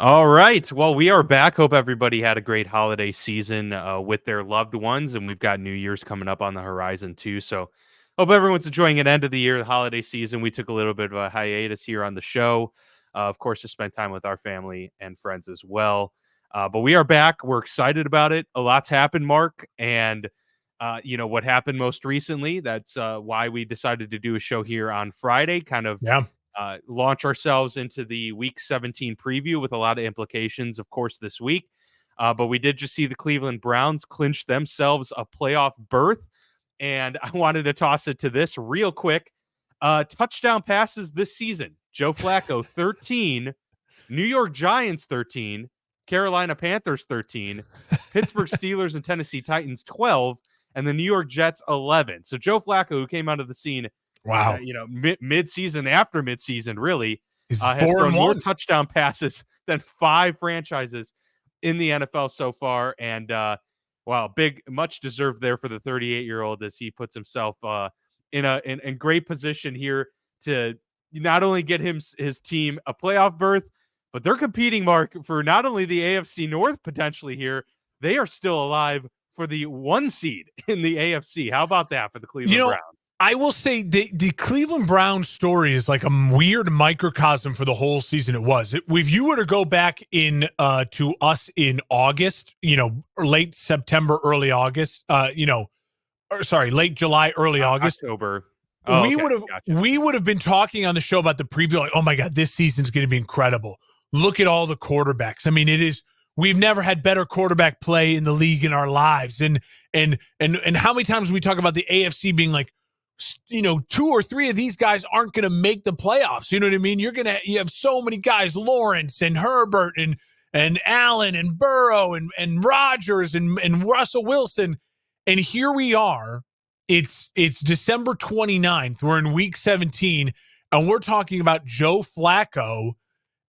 All right. Well, we are back. Hope everybody had a great holiday season with their loved ones, and we've got New Year's coming up on the horizon too. So, hope everyone's enjoying an end of the year, the holiday season. We took a little bit of a hiatus here on the show, of course, to spend time with our family and friends as well. But we are back. We're excited about it. A lot's happened, Mark, and what happened most recently. That's why we decided to do a show here on Friday, kind of Yeah. launch ourselves into the Week 17 preview with a lot of implications, of course, this week. But we did just see the Cleveland Browns clinch themselves a playoff berth. And I wanted to toss it to this real quick. Touchdown passes this season. Joe Flacco, 13. New York Giants, 13. Carolina Panthers, 13. Pittsburgh Steelers and Tennessee Titans, 12. And the New York Jets, 11. So Joe Flacco, who came out of the scene Wow. mid-season after mid-season, really, He's has four thrown and more one. touchdown passes than 5 franchises in the NFL so far. And wow, much deserved there for the 38-year-old as he puts himself in great position here to not only get his team a playoff berth, but they're competing, Mark, for not only the AFC North potentially here. They are still alive for the 1 seed in the AFC. How about that for the Cleveland Browns? I will say the Cleveland Browns story is like a weird microcosm for the whole season. It was. If you were to go back in to us in August, or late September, early August, late July, early August, October. Oh, we okay. would have Gotcha. we would have been talking on the show about the preview, like, oh my God, this season's going to be incredible. Look at all the quarterbacks. I mean, it is. We've never had better quarterback play in the league in our lives, and how many times we talk about the AFC being like, 2 or 3 of these guys aren't going to make the playoffs. You know what I mean? You have so many guys, Lawrence and Herbert and Allen and Burrow and Rodgers and Russell Wilson. And here we are. It's December 29th. We're in week 17, and we're talking about Joe Flacco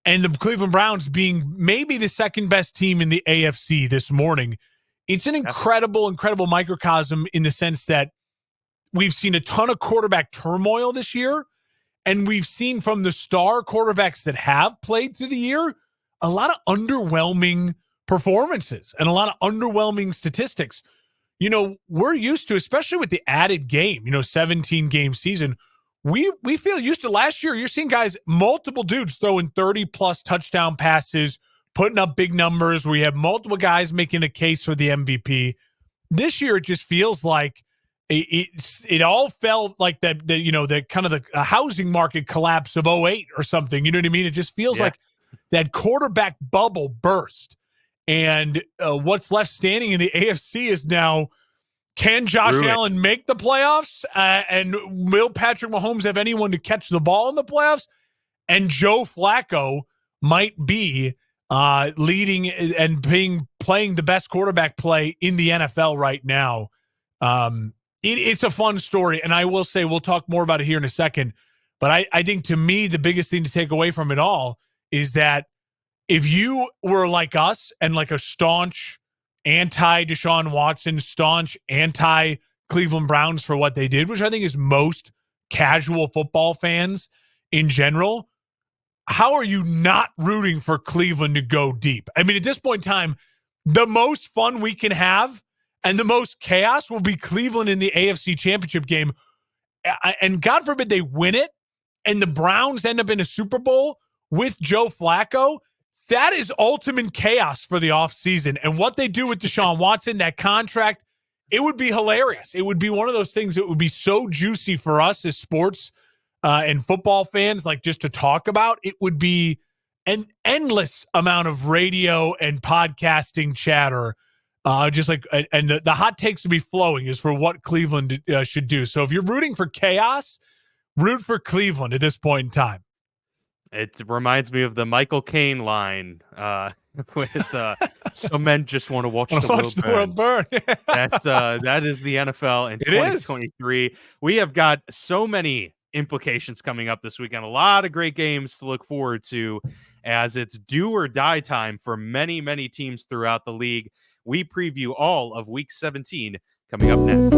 and the Cleveland Browns being maybe the second best team in the AFC this morning. It's an incredible microcosm in the sense that we've seen a ton of quarterback turmoil this year, and we've seen from the star quarterbacks that have played through the year a lot of underwhelming performances and a lot of underwhelming statistics. We're used to, especially with the added game, 17-game season, we feel used to last year. You're seeing guys, multiple dudes throwing 30-plus touchdown passes, putting up big numbers. We have multiple guys making a case for the MVP. This year, it just feels like it all felt like the kind of the housing market collapse of 2008 or something. You know what I mean? It just feels like that quarterback bubble burst. And what's left standing in the AFC is now, can Josh Allen make the playoffs? And will Patrick Mahomes have anyone to catch the ball in the playoffs? And Joe Flacco might be leading and playing the best quarterback play in the NFL right now. It's a fun story, and I will say we'll talk more about it here in a second. But I think, to me, the biggest thing to take away from it all is that if you were like us and like a staunch anti-Deshaun Watson, staunch anti-Cleveland Browns for what they did, which I think is most casual football fans in general, how are you not rooting for Cleveland to go deep? I mean, at this point in time, the most fun we can have and the most chaos will be Cleveland in the AFC Championship game. And God forbid they win it and the Browns end up in a Super Bowl with Joe Flacco. That is ultimate chaos for the offseason. And what they do with Deshaun Watson, that contract, it would be hilarious. It would be one of those things that would be so juicy for us as sports and football fans, like just to talk about. It would be an endless amount of radio and podcasting chatter. Just like, and the hot takes to be flowing is for what Cleveland should do. So if you're rooting for chaos, root for Cleveland at this point in time. It reminds me of the Michael Caine line with some men just want to watch the world burn. That is the NFL in 2023. We have got so many implications coming up this weekend. A lot of great games to look forward to as it's do or die time for many, many teams throughout the league. We preview all of Week 17 coming up next.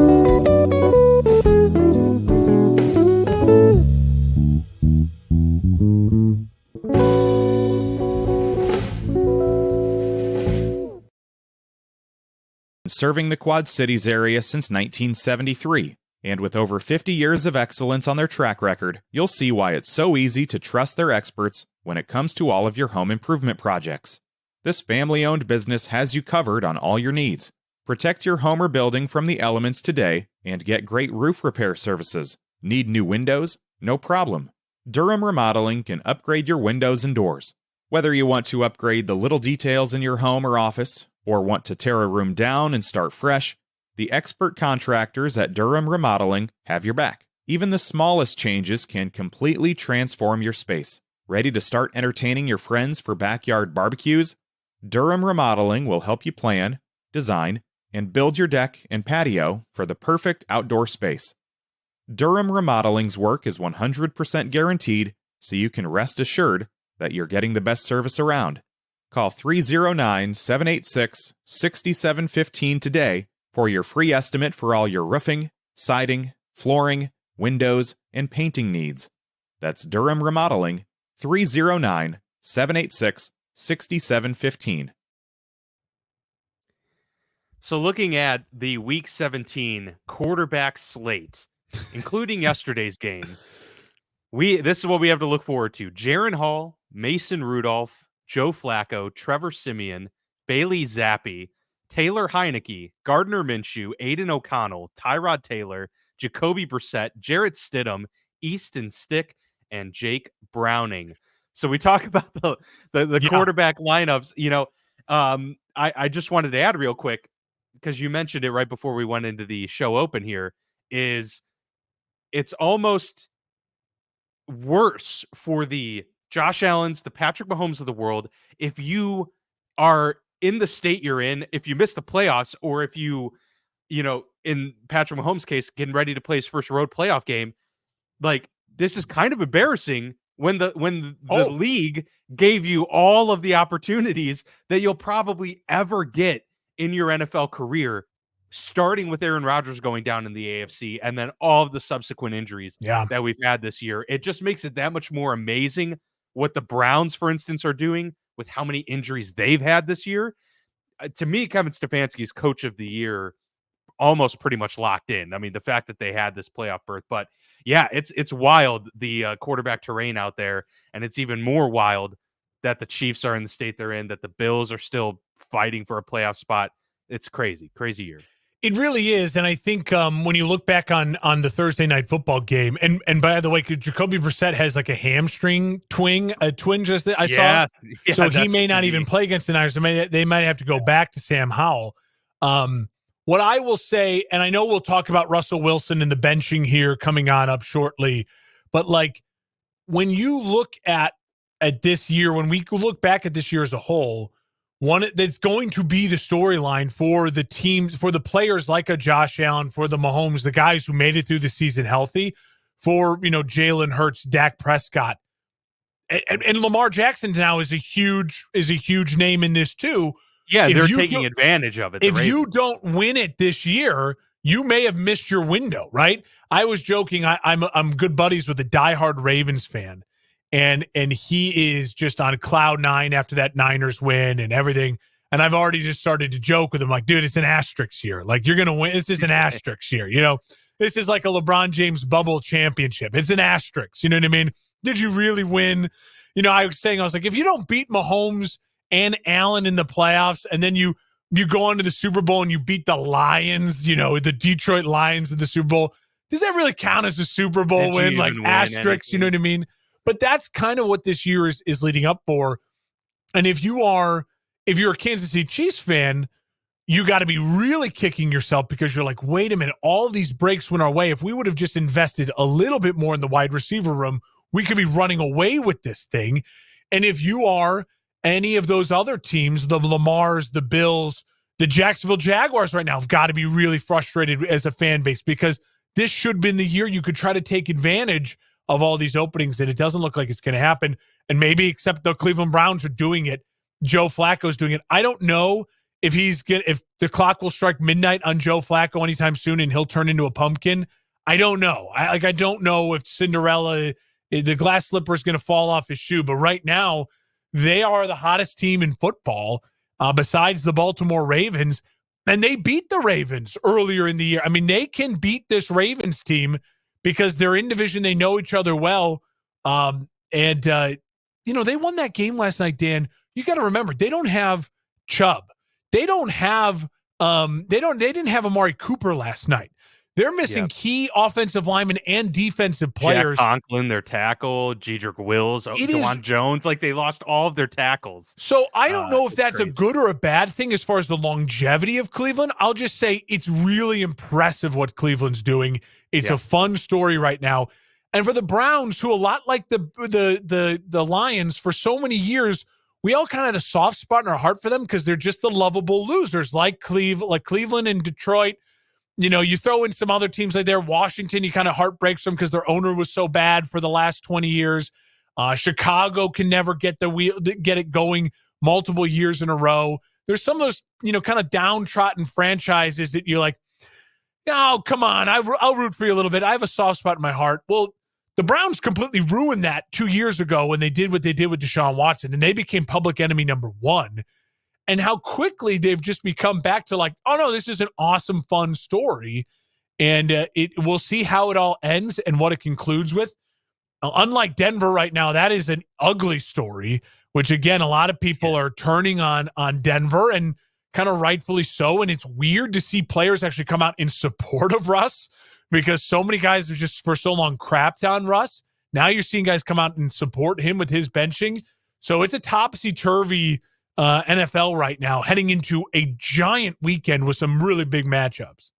serving the Quad Cities area since 1973. And with over 50 years of excellence on their track record, you'll see why it's so easy to trust their experts when it comes to all of your home improvement projects. This family-owned business has you covered on all your needs. Protect your home or building from the elements today and get great roof repair services. Need new windows? No problem. Durham Remodeling can upgrade your windows and doors. Whether you want to upgrade the little details in your home or office, or want to tear a room down and start fresh, the expert contractors at Durham Remodeling have your back. Even the smallest changes can completely transform your space. Ready to start entertaining your friends for backyard barbecues? Durham Remodeling will help you plan, design, and build your deck and patio for the perfect outdoor space. Durham Remodeling's work is 100% guaranteed, so you can rest assured that you're getting the best service around. Call 309-786-6715 today for your free estimate for all your roofing, siding, flooring, windows, and painting needs. That's Durham Remodeling, 309-786-6715. So looking at the Week 17 quarterback slate, including yesterday's game, this is what we have to look forward to. Jaren Hall, Mason Rudolph, Joe Flacco, Trevor Siemian, Bailey Zappi, Taylor Heineke, Gardner Minshew, Aiden O'Connell, Tyrod Taylor, Jacoby Brissett, Jarrett Stidham, Easton Stick, and Jake Browning. So we talk about the quarterback lineups. I just wanted to add real quick, because you mentioned it right before we went into the show open here, is it's almost worse for the Josh Allens, the Patrick Mahomes of the world, if you are in the state you're in, if you miss the playoffs, or if you in Patrick Mahomes' case, getting ready to play his first road playoff game. Like, this is kind of embarrassing when the league gave you all of the opportunities that you'll probably ever get in your NFL career, starting with Aaron Rodgers going down in the AFC and then all of the subsequent injuries that we've had this year. It just makes it that much more amazing what the Browns, for instance, are doing with how many injuries they've had this year. To me, Kevin Stefanski's coach of the year almost pretty much locked in. I mean, the fact that they had this playoff berth, but yeah, it's wild, the quarterback terrain out there. And it's even more wild that the Chiefs are in the state they're in, that the Bills are still fighting for a playoff spot. It's crazy year. It really is, and I think when you look back on the Thursday night football game, and by the way, Jacoby Brissett has like a hamstring twinge just I saw, so he may not even play against the Niners. They might have to go back to Sam Howell. What I will say, and I know we'll talk about Russell Wilson and the benching here coming on up shortly, but like when you look at this year, when we look back at this year as a whole, one that's going to be the storyline for the teams, for the players like a Josh Allen, for the Mahomes, the guys who made it through the season healthy, for Jalen Hurts, Dak Prescott, and Lamar Jackson now is a huge name in this too. Yeah, they're taking advantage of it. If you don't win it this year, you may have missed your window, right? I was joking. I'm good buddies with a diehard Ravens fan. And he is just on cloud nine after that Niners win and everything. And I've already just started to joke with him, like, dude, it's an asterisk year. Like, you're going to win. This is an asterisk year. This is like a LeBron James bubble championship. It's an asterisk. You know what I mean? Did you really win? I was like, if you don't beat Mahomes and Allen in the playoffs, and then you go on to the Super Bowl and you beat the Lions, the Detroit Lions in the Super Bowl, does that really count as a Super Bowl win? Like asterisks, you know what I mean? But that's kind of what this year is leading up for. And if you're a Kansas City Chiefs fan, you got to be really kicking yourself because you're like, wait a minute, all of these breaks went our way. If we would have just invested a little bit more in the wide receiver room, we could be running away with this thing. And if you are any of those other teams, the Lamars, the Bills, the Jacksonville Jaguars right now have got to be really frustrated as a fan base, because this should have been the year you could try to take advantage of all these openings, and it doesn't look like it's going to happen. And maybe, except the Cleveland Browns are doing it, Joe Flacco's doing it. I don't know if if the clock will strike midnight on Joe Flacco anytime soon and he'll turn into a pumpkin. I don't know. I don't know if Cinderella, the glass slipper, is going to fall off his shoe. But right now, they are the hottest team in football, besides the Baltimore Ravens. And they beat the Ravens earlier in the year. I mean, they can beat this Ravens team because they're in division. They know each other well. They won that game last night, Dan. You got to remember, they don't have Chubb. They don't have they didn't have Amari Cooper last night. They're missing key offensive linemen and defensive players. Jack Conklin, their tackle, Jedrick Wills, Juwan Jones, like they lost all of their tackles. So I don't know if that's crazy. a good or a bad thing as far as the longevity of Cleveland. I'll just say it's really impressive what Cleveland's doing. It's a fun story right now. And for the Browns, who a lot like the Lions for so many years, we all kind of had a soft spot in our heart for them because they're just the lovable losers like Cleveland and Detroit. You know, you throw in some other teams like there, Washington, you kind of heartbreaks them because their owner was so bad for the last 20 years. Chicago can never get it going multiple years in a row. There's some of those, kind of downtrodden franchises that you're like, oh, come on, I'll root for you a little bit. I have a soft spot in my heart. Well, the Browns completely ruined that 2 years ago when they did what they did with Deshaun Watson, and they became public enemy number one. And how quickly they've just become back to like, oh no, this is an awesome, fun story. And we'll see how it all ends and what it concludes with. Unlike Denver right now, that is an ugly story, which again, a lot of people are turning on Denver and kind of rightfully so. And it's weird to see players actually come out in support of Russ because so many guys have just for so long crapped on Russ. Now you're seeing guys come out and support him with his benching. So it's a topsy-turvy NFL right now, heading into a giant weekend with some really big matchups.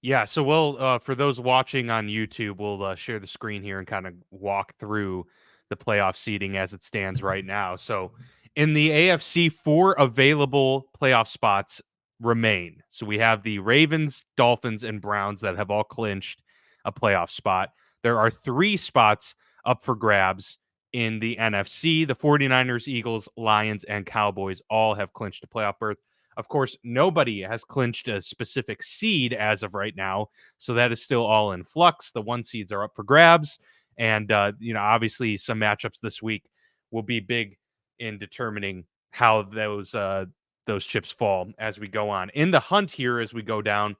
Yeah, so we'll for those watching on YouTube, we'll share the screen here and kind of walk through the playoff seeding as it stands right now. So in the AFC, 4 available playoff spots remain. So we have the Ravens, Dolphins, and Browns that have all clinched a playoff spot. There are 3 spots up for grabs in the NFC. The 49ers, Eagles, Lions, and Cowboys all have clinched a playoff berth. Of course, nobody has clinched a specific seed as of right now, so that is still all in flux. The 1 seeds are up for grabs, and obviously some matchups this week will be big in determining how those chips fall as we go on. In the hunt here, as we go down,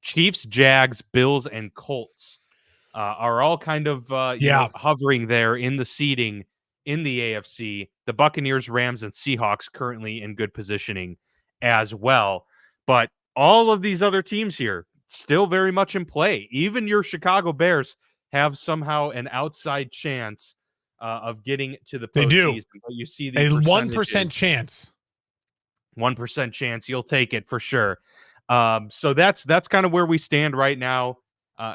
Chiefs, Jags, Bills, and Colts are all kind of hovering there in the seeding in the AFC. The Buccaneers, Rams, and Seahawks currently in good positioning as well. But all of these other teams here still very much in play. Even your Chicago Bears have somehow an outside chance of getting to the postseason. They do. But you see these a 1% chance. 1% chance. You'll take it for sure. So that's kind of where we stand right now.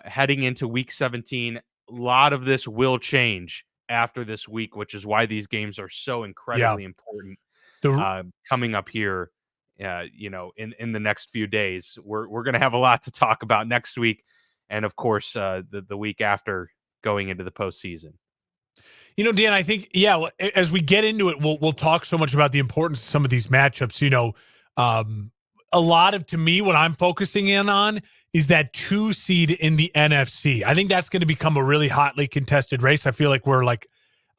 Heading into week 17, a lot of this will change after this week, which is why these games are so incredibly important. Coming up here, in the next few days, we're going to have a lot to talk about next week, and of course, the week after going into the postseason. Dan, I think as we get into it, we'll talk so much about the importance of some of these matchups. A lot of, to me, what I'm focusing in on is that 2 seed in the NFC. I think that's going to become a really hotly contested race. I feel like we're like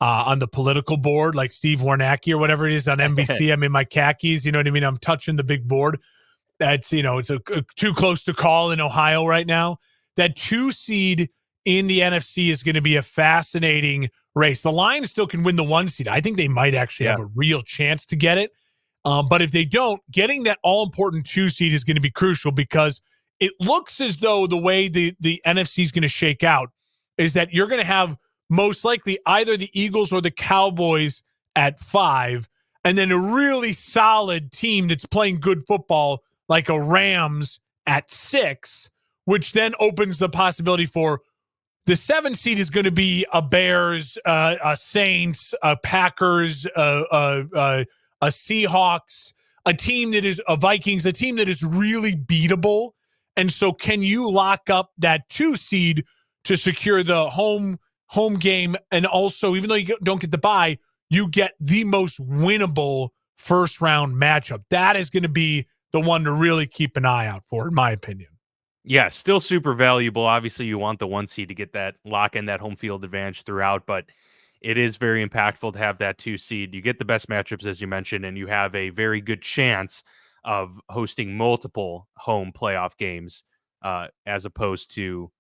on the political board, like Steve Warnacki or whatever it is on NBC. I'm in my khakis. You know what I mean? I'm touching the big board. That's, it's a too close to call in Ohio right now. That 2 seed in the NFC is going to be a fascinating race. The Lions still can win the 1 seed. I think they might actually have a real chance to get it. But if they don't, getting that all-important 2 seed is going to be crucial because it looks as though the way the NFC is going to shake out is that you're going to have most likely either the Eagles or the Cowboys at 5, and then a really solid team that's playing good football like a Rams at 6, which then opens the possibility for the 7 seed is going to be a Bears, a Saints, a Packers, a Seahawks, a team that is a Vikings, a team that is really beatable. And so can you lock up that 2 seed to secure the home game? And also, even though you don't get the bye, you get the most winnable first round matchup. That is going to be the one to really keep an eye out for, in my opinion. Yeah, still super valuable. Obviously, you want the 1 seed to get that lock in that home field advantage throughout, but it is very impactful to have that 2 seed. You get the best matchups, as you mentioned, and you have a very good chance of hosting multiple home playoff games as opposed to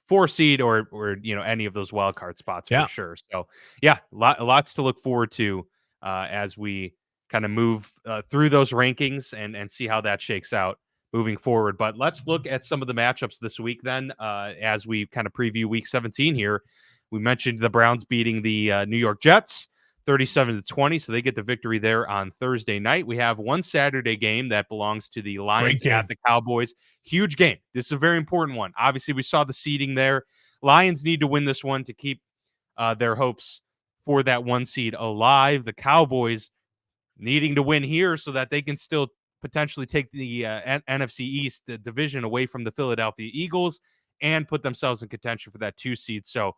4 seed or any of those wild card spots for sure. So yeah, lots to look forward to as we kind of move through those rankings and see how that shakes out moving forward. But let's look at some of the matchups this week then as we kind of preview week 17 here. We mentioned the Browns beating the New York Jets 37-20, so they get the victory there on Thursday night. We have one Saturday game that belongs to the Lions at the Cowboys. Huge game. This is a very important one. Obviously, we saw the seeding there. Lions need to win this one to keep their hopes for that 1 seed alive. The Cowboys needing to win here so that they can still potentially take the NFC East the division away from the Philadelphia Eagles and put themselves in contention for that 2 seed. So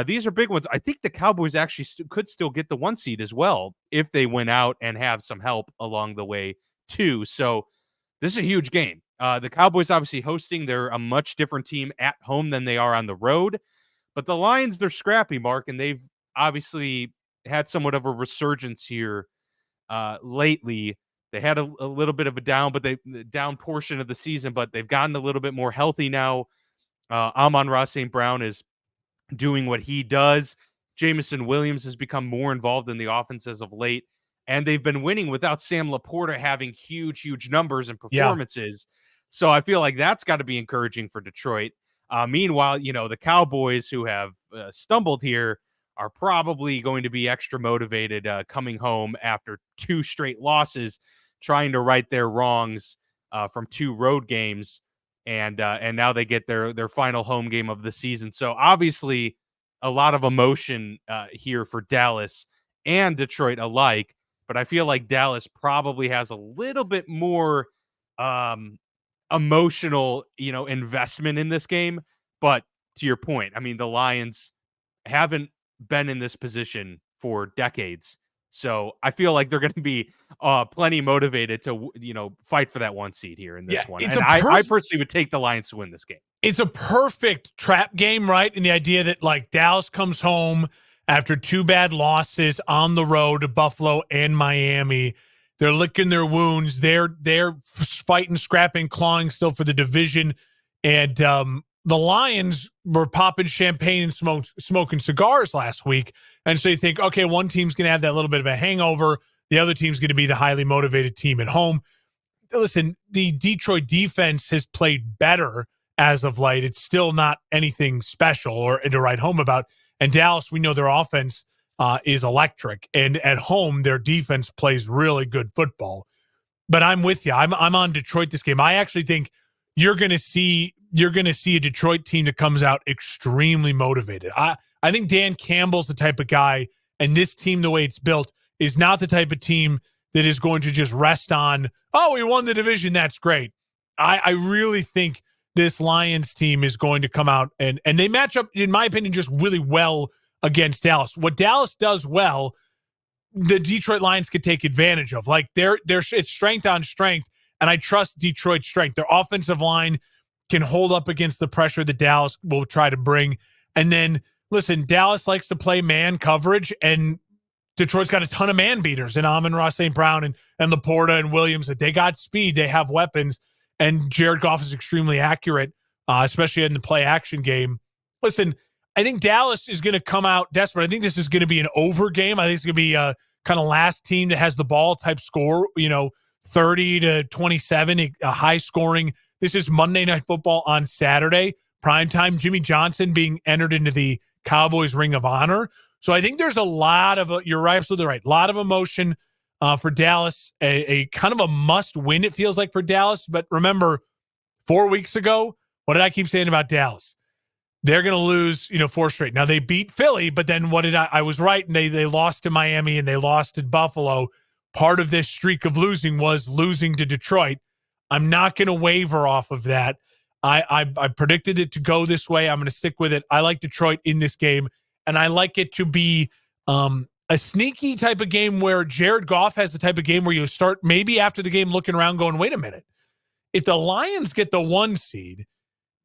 these are big ones. I think the Cowboys actually could still get the 1 seed as well if they win out and have some help along the way too. So this is a huge game. The Cowboys obviously hosting. They're a much different team at home than they are on the road. But the Lions, they're scrappy, Mark, and they've obviously had somewhat of a resurgence here lately. They had a little bit of a down portion of the season, but they've gotten a little bit more healthy now. Amon-Ra St. Brown is doing what he does. Jameson Williams has become more involved in the offense as of late, and they've been winning without Sam Laporta having huge numbers and performances. Yeah. So I feel like that's got to be encouraging for Detroit. Meanwhile, the Cowboys, who have stumbled here, are probably going to be extra motivated coming home after 2 straight losses, trying to right their wrongs from 2 road games. And now they get their final home game of the season. So obviously a lot of emotion here for Dallas and Detroit alike. But I feel like Dallas probably has a little bit more emotional, investment in this game. But to your point, I mean, the Lions haven't been in this position for decades. So I feel like they're going to be plenty motivated to, fight for that 1 seed here in this one. And I personally would take the Lions to win this game. It's a perfect trap game, right? In the idea that like Dallas comes home after 2 bad losses on the road to Buffalo and Miami. They're licking their wounds. They're fighting, scrapping, clawing still for the division. And the Lions were popping champagne and smoking cigars last week. And so you think, okay, one team's going to have that little bit of a hangover. The other team's going to be the highly motivated team at home. Listen, the Detroit defense has played better as of late. It's still not anything special or to write home about. And Dallas, we know their offense is electric. And at home, their defense plays really good football. But I'm with you. I'm on Detroit this game. I actually think you're going to see a Detroit team that comes out extremely motivated. I think Dan Campbell's the type of guy, and this team, the way it's built, is not the type of team that is going to just rest on, oh, we won the division, that's great. I really think this Lions team is going to come out and they match up, in my opinion, just really well against Dallas. What Dallas does well, the Detroit Lions could take advantage of. Like it's strength on strength, and I trust Detroit's strength. Their offensive line can hold up against the pressure that Dallas will try to bring. And then, listen, Dallas likes to play man coverage, and Detroit's got a ton of man beaters in Amon-Ra St. Brown and Laporta and Williams. That they got speed, they have weapons, and Jared Goff is extremely accurate, especially in the play action game. Listen, I think Dallas is going to come out desperate. I think this is going to be an over game. I think it's going to be a kind of last team that has the ball type score, 30-27, a high scoring. This is Monday Night Football on Saturday, primetime. Jimmy Johnson being entered into the Cowboys Ring of Honor. So I think there's a lot of, you're absolutely right, a lot of emotion for Dallas, a kind of a must win, it feels like, for Dallas. But remember, 4 weeks ago, what did I keep saying about Dallas? They're going to lose, 4 straight. Now they beat Philly, but then what did I was right. And they lost to Miami and they lost to Buffalo. Part of this streak of losing was losing to Detroit. I'm not going to waver off of that. I predicted it to go this way. I'm going to stick with it. I like Detroit in this game, and I like it to be a sneaky type of game where Jared Goff has the type of game where you start maybe after the game looking around going, wait a minute. If the Lions get the 1 seed,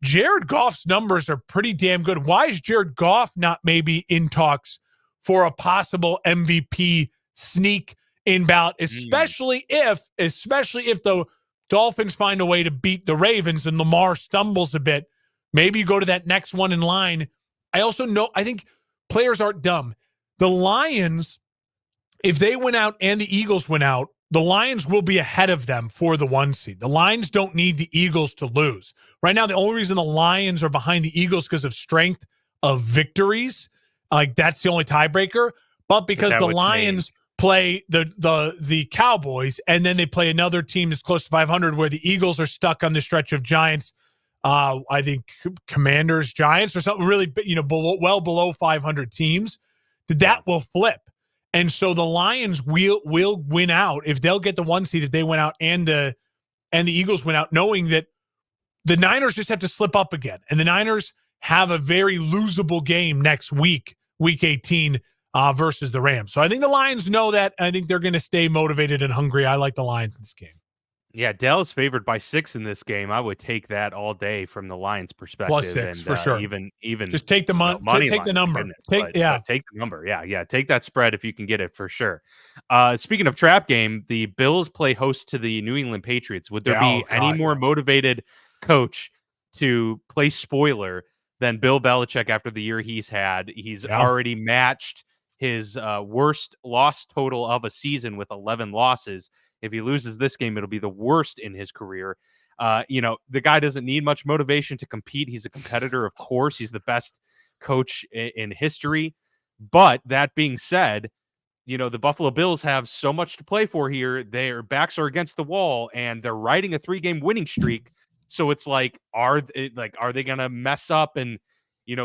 Jared Goff's numbers are pretty damn good. Why is Jared Goff not maybe in talks for a possible MVP sneak in ballot, especially if the Dolphins find a way to beat the Ravens and Lamar stumbles a bit. Maybe you go to that next one in line. I think players aren't dumb. The Lions, if they win out and the Eagles win out, the Lions will be ahead of them for the 1 seed. The Lions don't need the Eagles to lose. Right now, the only reason the Lions are behind the Eagles because of strength of victories. Like, that's the only tiebreaker. But because the Lions play the Cowboys, and then they play another team that's close to 500, where the Eagles are stuck on the stretch of Giants, I think Commanders, Giants, or something really, below 500 teams, that will flip. And so the Lions will win out if they'll get the 1 seed, if they win out and the Eagles win out, knowing that the Niners just have to slip up again. And the Niners have a very losable game next week, week 18, versus the Rams. So I think the Lions know that, and I think they're going to stay motivated and hungry. I like the Lions in this game. Yeah, Dallas favored by 6 in this game. I would take that all day from the Lions' perspective. +6 for sure. Even just take the money. Take the number. Take the number. Yeah. Take that spread if you can get it for sure. Speaking of trap game, the Bills play host to the New England Patriots. Would there be any more motivated coach to play spoiler than Bill Belichick after the year he's had? He's already matched his worst loss total of a season with 11 losses. If he loses this game, it'll be the worst in his career. The guy doesn't need much motivation to compete. He's a competitor, of course. He's the best coach in history. But that being said, the Buffalo Bills have so much to play for here. Their backs are against the wall, and they're riding a 3-game winning streak. So it's like, are they going to mess up and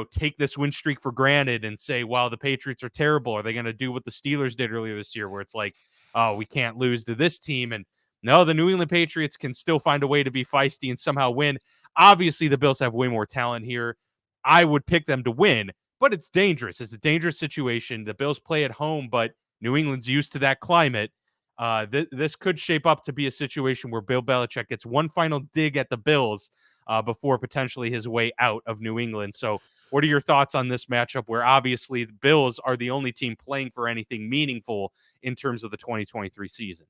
take this win streak for granted and say, wow, the Patriots are terrible? Are they going to do what the Steelers did earlier this year, where it's like, oh, we can't lose to this team? And no, the New England Patriots can still find a way to be feisty and somehow win. Obviously, the Bills have way more talent here. I would pick them to win, but it's dangerous. It's a dangerous situation. The Bills play at home, but New England's used to that climate. This could shape up to be a situation where Bill Belichick gets one final dig at the Bills before potentially his way out of New England. So what are your thoughts on this matchup, where obviously the Bills are the only team playing for anything meaningful in terms of the 2023 season?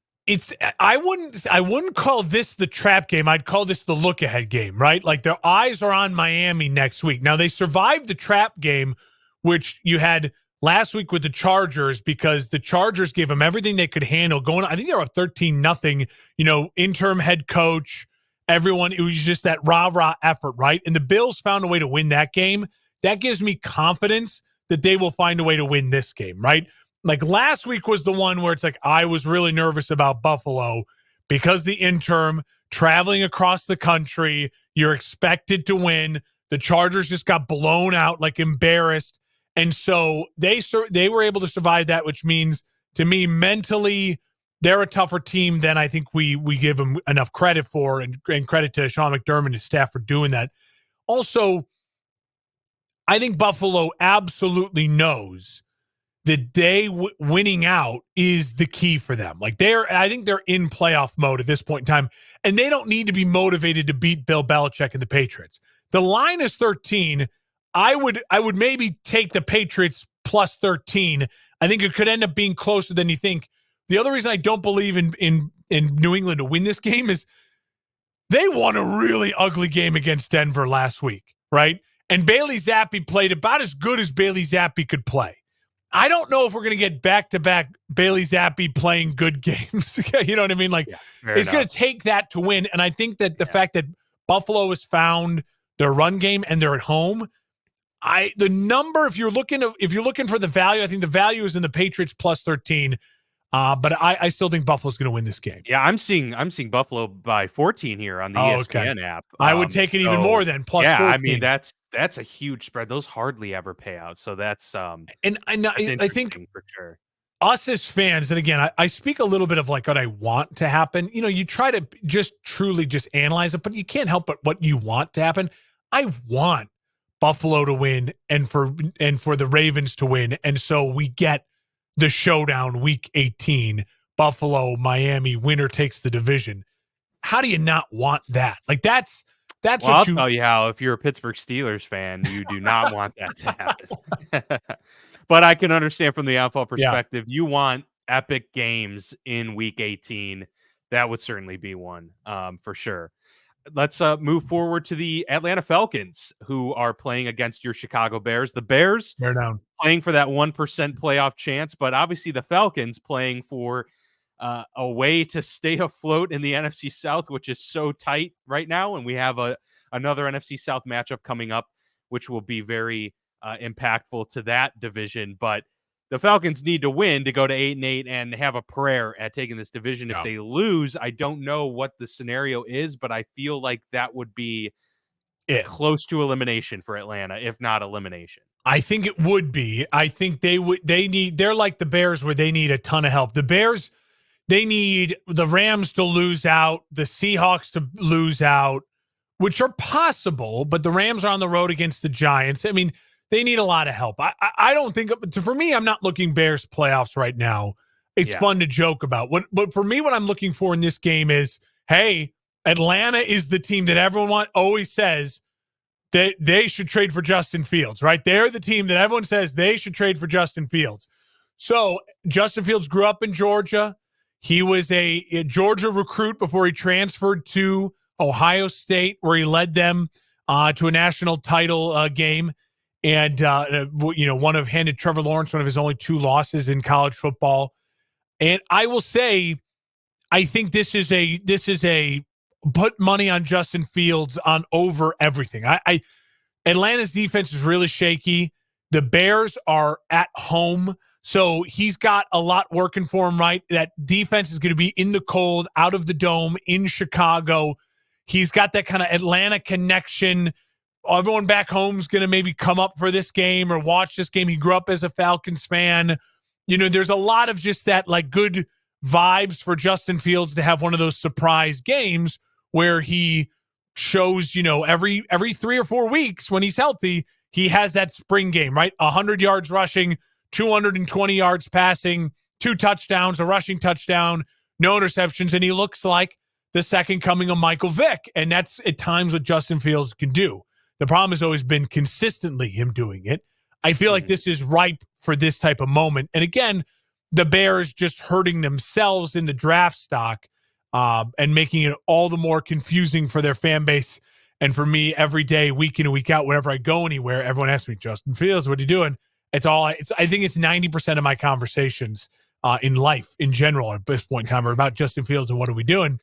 I wouldn't call this the trap game. I'd call this the look ahead game, right? Like, their eyes are on Miami next week. Now, they survived the trap game, which you had last week with the Chargers, because the Chargers gave them everything they could handle. I think they were up 13-0, interim head coach, everyone. It was just that rah-rah effort, right? And the Bills found a way to win that game. That gives me confidence that they will find a way to win this game, right? Like, last week was the one where it's like, I was really nervous about Buffalo because the interim, traveling across the country, you're expected to win. The Chargers just got blown out, like embarrassed. And so they were able to survive that, which means, to me, mentally, they're a tougher team than I think we give them enough credit for, and credit to Sean McDermott and his staff for doing that. Also, I think Buffalo absolutely knows that winning out is the key for them. Like, I think they're in playoff mode at this point in time, and they don't need to be motivated to beat Bill Belichick and the Patriots. The line is 13. I would maybe take the Patriots plus 13. I think it could end up being closer than you think. The other reason I don't believe in New England to win this game is they won a really ugly game against Denver last week, right? And Bailey Zappi played about as good as Bailey Zappi could play. I don't know if we're going to get back-to-back Bailey Zappi playing good games. You know what I mean? Like, it's going to take that to win. And I think that the fact that Buffalo has found their run game and they're at home, the number, if you're looking for the value, I think the value is in the Patriots plus 13. But I still think Buffalo's going to win this game. Yeah, I'm seeing Buffalo by 14 here on the ESPN app. I would take it even more than plus 14. I mean, that's a huge spread. Those hardly ever pay out. So that's and I think for sure, us as fans, and again, I speak a little bit of like what I want to happen. You try to truly analyze it, but you can't help but what you want to happen. I want Buffalo to win and for the Ravens to win, and so we get the showdown week 18, Buffalo, Miami, winner takes the division. How do you not want that? Like, that's what I'll tell you how. If you're a Pittsburgh Steelers fan, you do not want that to happen. But I can understand from the NFL perspective, you want epic games in week 18, that would certainly be one, for sure. Let's move forward to the Atlanta Falcons, who are playing against your Chicago Bears. The Bears Bear down. playing for that 1% playoff chance, but obviously the Falcons playing for a way to stay afloat in the NFC South, which is so tight right now. And we have another NFC South matchup coming up, which will be very impactful to that division. But the Falcons need to win to go to 8-8 and have a prayer at taking this division. Yeah. If they lose, I don't know what the scenario is, but I feel like that would be close to elimination for Atlanta, if not elimination. I think it would be. I think they're like the Bears where they need a ton of help. The Bears, they need the Rams to lose out, the Seahawks to lose out, which are possible, but the Rams are on the road against the Giants. I mean, they need a lot of help. I don't think, for me, I'm not looking Bears playoffs right now. It's fun to joke about. But for me, what I'm looking for in this game is, hey, Atlanta is the team that everyone always says that they should trade for Justin Fields, right? They're the team that everyone says they should trade for Justin Fields. So Justin Fields grew up in Georgia. He was a Georgia recruit before he transferred to Ohio State, where he led them to a national title game. And, handed Trevor Lawrence one of his only 2 losses in college football. And I will say, I think this is a put money on Justin Fields on over everything. Atlanta's defense is really shaky. The Bears are at home, so he's got a lot working for him, right? That defense is going to be in the cold, out of the dome, in Chicago. He's got that kind of Atlanta connection. Everyone back home is going to maybe come up for this game or watch this game. He grew up as a Falcons fan. There's a lot of just that like good vibes for Justin Fields to have one of those surprise games where he shows, every 3 or 4 weeks when he's healthy, he has that spring game, right? 100 yards rushing, 220 yards passing, 2 touchdowns, a rushing touchdown, no interceptions, and he looks like the second coming of Michael Vick. And that's at times what Justin Fields can do. The problem has always been consistently him doing it. I feel like this is ripe for this type of moment. And again, the Bears just hurting themselves in the draft stock and making it all the more confusing for their fan base. And for me, every day, week in and week out, whenever I go anywhere, everyone asks me, Justin Fields, what are you doing? I think it's 90% of my conversations in life in general at this point in time are about Justin Fields and what are we doing?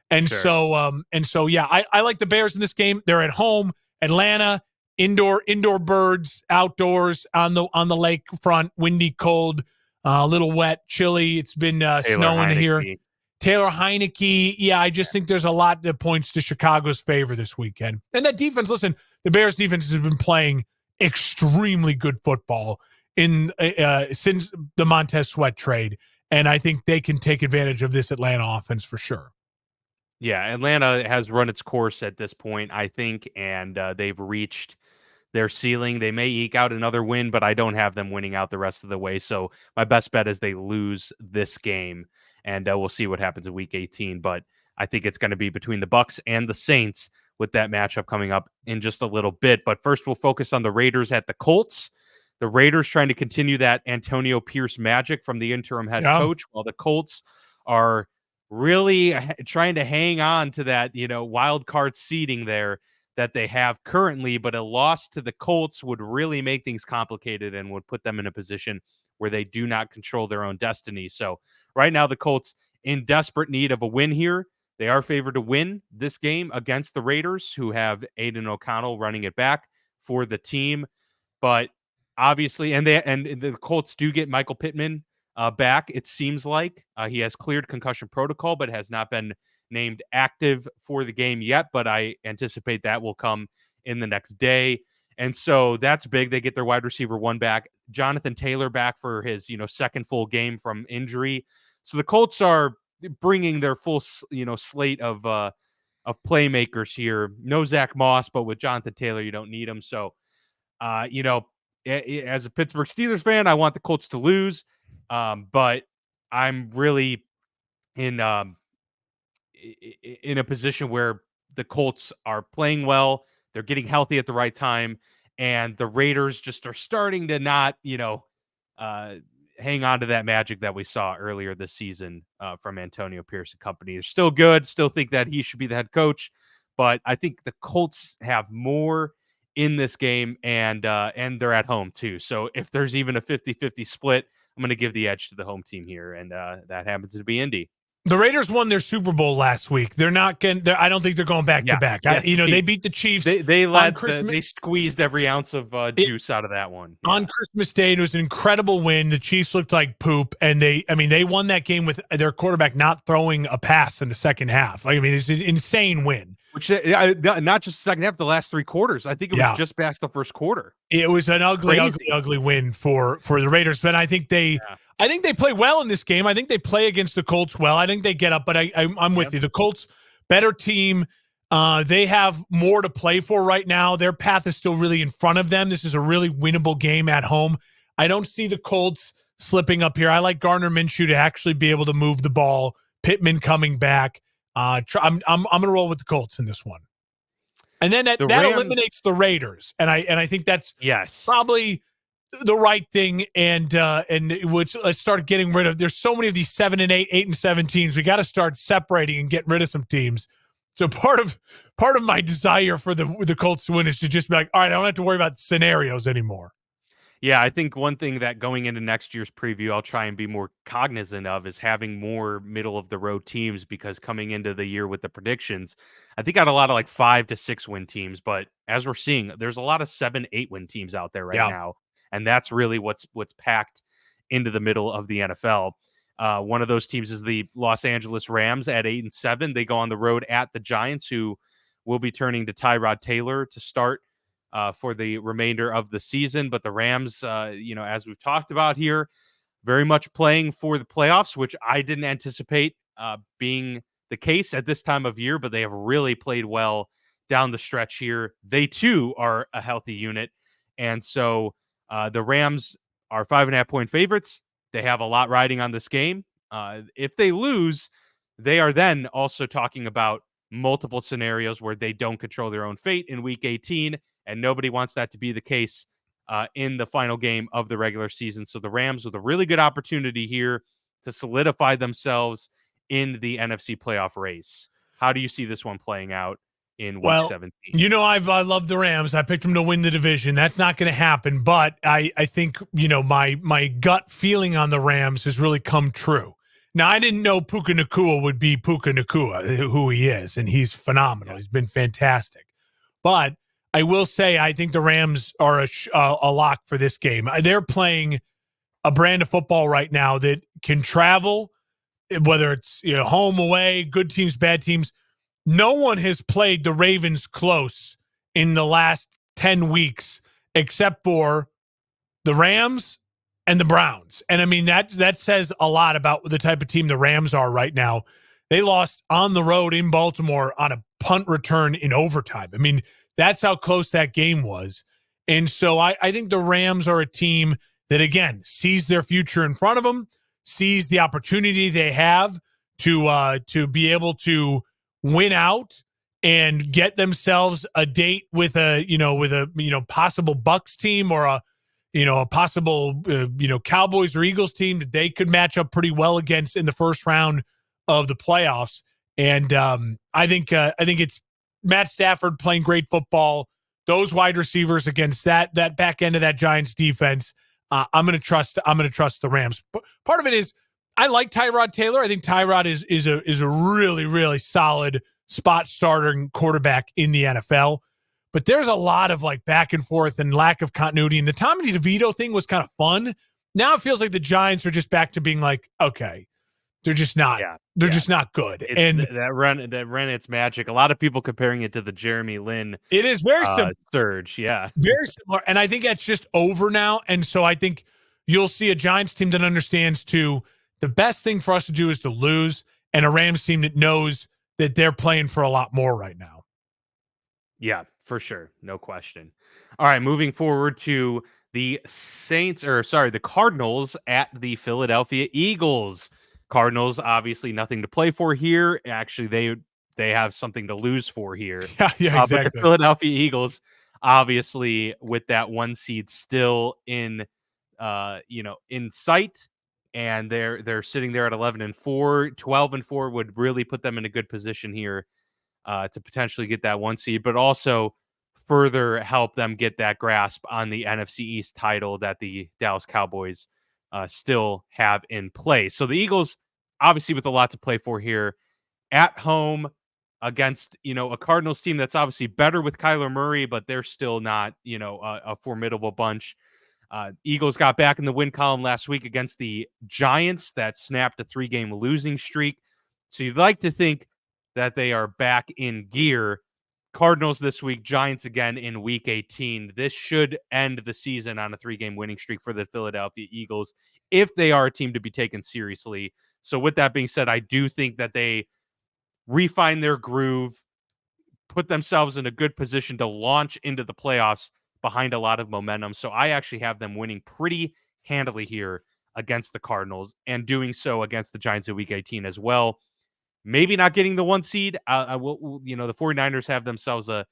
And so, yeah, I like the Bears in this game. They're at home, Atlanta, indoor birds, outdoors on the lake front, windy, cold, a little wet, chilly. It's been snowing here. Taylor Heineke. Yeah, I just think there's a lot that points to Chicago's favor this weekend. And that defense, listen, the Bears defense has been playing extremely good football since the Montez Sweat trade. And I think they can take advantage of this Atlanta offense for sure. Yeah, Atlanta has run its course at this point, I think, and they've reached their ceiling. They may eke out another win, but I don't have them winning out the rest of the way. So my best bet is they lose this game, and we'll see what happens in Week 18. But I think it's going to be between the Bucs and the Saints with that matchup coming up in just a little bit. But first, we'll focus on the Raiders at the Colts. The Raiders trying to continue that Antonio Pierce magic from the interim head coach, while the Colts are really trying to hang on to that, wild card seeding there that they have currently, but a loss to the Colts would really make things complicated and would put them in a position where they do not control their own destiny. So right now, the Colts in desperate need of a win here. They are favored to win this game against the Raiders, who have Aiden O'Connell running it back for the team. But obviously, and the Colts do get Michael Pittman back, it seems like. He has cleared concussion protocol, but has not been named active for the game yet, but I anticipate that will come in the next day. And so that's big. They get their wide receiver 1 back, Jonathan Taylor back for his, second full game from injury. So the Colts are bringing their full, slate of playmakers here. No Zach Moss, but with Jonathan Taylor, you don't need him. So, as a Pittsburgh Steelers fan, I want the Colts to lose. But I'm really in a position where the Colts are playing well. They're getting healthy at the right time. And the Raiders just are starting to not, hang on to that magic that we saw earlier this season from Antonio Pierce and company. They're still good. Still think that he should be the head coach, but I think the Colts have more in this game, and they're at home too. So if there's even a 50-50 split, I'm going to give the edge to the home team here, and that happens to be Indy. The Raiders won their Super Bowl last week. They're not getting. I don't think they're going back to back. They beat the Chiefs. They squeezed every ounce of juice out of that one on Christmas Day. It was an incredible win. The Chiefs looked like poop, and they won that game with their quarterback not throwing a pass in the second half. It's an insane win. Which not just the second half, the last 3 quarters. I think it was just past the first quarter. It was an ugly win for the Raiders, but I think they play well in this game. I think they play against the Colts well. I think they get up, but I'm with you. The Colts, better team. They have more to play for right now. Their path is still really in front of them. This is a really winnable game at home. I don't see the Colts slipping up here. I like Gardner Minshew to actually be able to move the ball. Pittman coming back. I'm going to roll with the Colts in this one, and then that eliminates the Raiders, and I think that's probably the right thing. And let's start getting rid of. There's so many of these 7 and 8, 8 and 7 teams. We got to start separating and getting rid of some teams. So part of my desire for the Colts to win is to just be like, all right, I don't have to worry about scenarios anymore. Yeah, I think one thing that going into next year's preview, I'll try and be more cognizant of is having more middle of the road teams, because coming into the year with the predictions, I think I had a lot of 5 to 6 win teams, but as we're seeing, there's a lot of 7, 8 win teams out there right now. And that's really what's packed into the middle of the NFL. One of those teams is the Los Angeles Rams at 8 and 7. They go on the road at the Giants, who will be turning to Tyrod Taylor to start for the remainder of the season. But the Rams, as we've talked about here, very much playing for the playoffs, which I didn't anticipate being the case at this time of year, but they have really played well down the stretch here. They too are a healthy unit. And so the Rams are 5.5-point favorites. They have a lot riding on this game. If they lose, they are then also talking about multiple scenarios where they don't control their own fate in week 18. And nobody wants that to be the case in the final game of the regular season. So the Rams with a really good opportunity here to solidify themselves in the NFC playoff race. How do you see this one playing out in week 17? I love the Rams. I picked them to win the division. That's not going to happen. But I think, my gut feeling on the Rams has really come true. Now, I didn't know Puka Nacua would be Puka Nacua, who he is, and he's phenomenal. He's been fantastic. But I will say, I think the Rams are a lock for this game. They're playing a brand of football right now that can travel, whether it's home, away, good teams, bad teams. No one has played the Ravens close in the last 10 weeks except for the Rams and the Browns. And I mean, that says a lot about the type of team the Rams are right now. They lost on the road in Baltimore on a punt return in overtime. I mean, that's how close that game was. And so I think the Rams are a team that, again, sees their future in front of them, sees the opportunity they have to be able to win out and get themselves a date with a possible Bucs team or a possible Cowboys or Eagles team that they could match up pretty well against in the first round of the playoffs. And I think it's Matt Stafford playing great football, those wide receivers against that back end of that Giants defense. I'm going to trust the Rams. But part of it is I like Tyrod Taylor. I think Tyrod is a really, really solid spot starting quarterback in the NFL. But there's a lot of back and forth and lack of continuity. And the Tommy DeVito thing was kind of fun. Now it feels like the Giants are just back to being okay, they're just not. Yeah, they're just not good. And that run its magic. A lot of people comparing it to the Jeremy Lin. It is very similar. Surge, yeah, very similar. And I think that's just over now. And so I think you'll see a Giants team that understands the best thing for us to do is to lose, and a Rams team that knows that they're playing for a lot more right now. Yeah, for sure, no question. All right, moving forward to the Cardinals at the Philadelphia Eagles. Cardinals, obviously nothing to play for here. Actually, they have something to lose for here. Yeah, exactly. But the Philadelphia Eagles, obviously, with that 1 seed still in sight, and they're sitting there at 11-4. 12-4 would really put them in a good position here to potentially get that 1 seed, but also further help them get that grasp on the NFC East title that the Dallas Cowboys still have in play. So the Eagles, obviously, with a lot to play for here, at home against, a Cardinals team that's obviously better with Kyler Murray, but they're still not, a formidable bunch. Eagles got back in the win column last week against the Giants that snapped a 3-game losing streak. So you'd like to think that they are back in gear. Cardinals this week, Giants again in week 18. This should end the season on a 3-game winning streak for the Philadelphia Eagles if they are a team to be taken seriously. So with that being said, I do think that they refine their groove, put themselves in a good position to launch into the playoffs behind a lot of momentum. So I actually have them winning pretty handily here against the Cardinals and doing so against the Giants in week 18 as well. Maybe not getting the 1 seed. I will, the 49ers have themselves a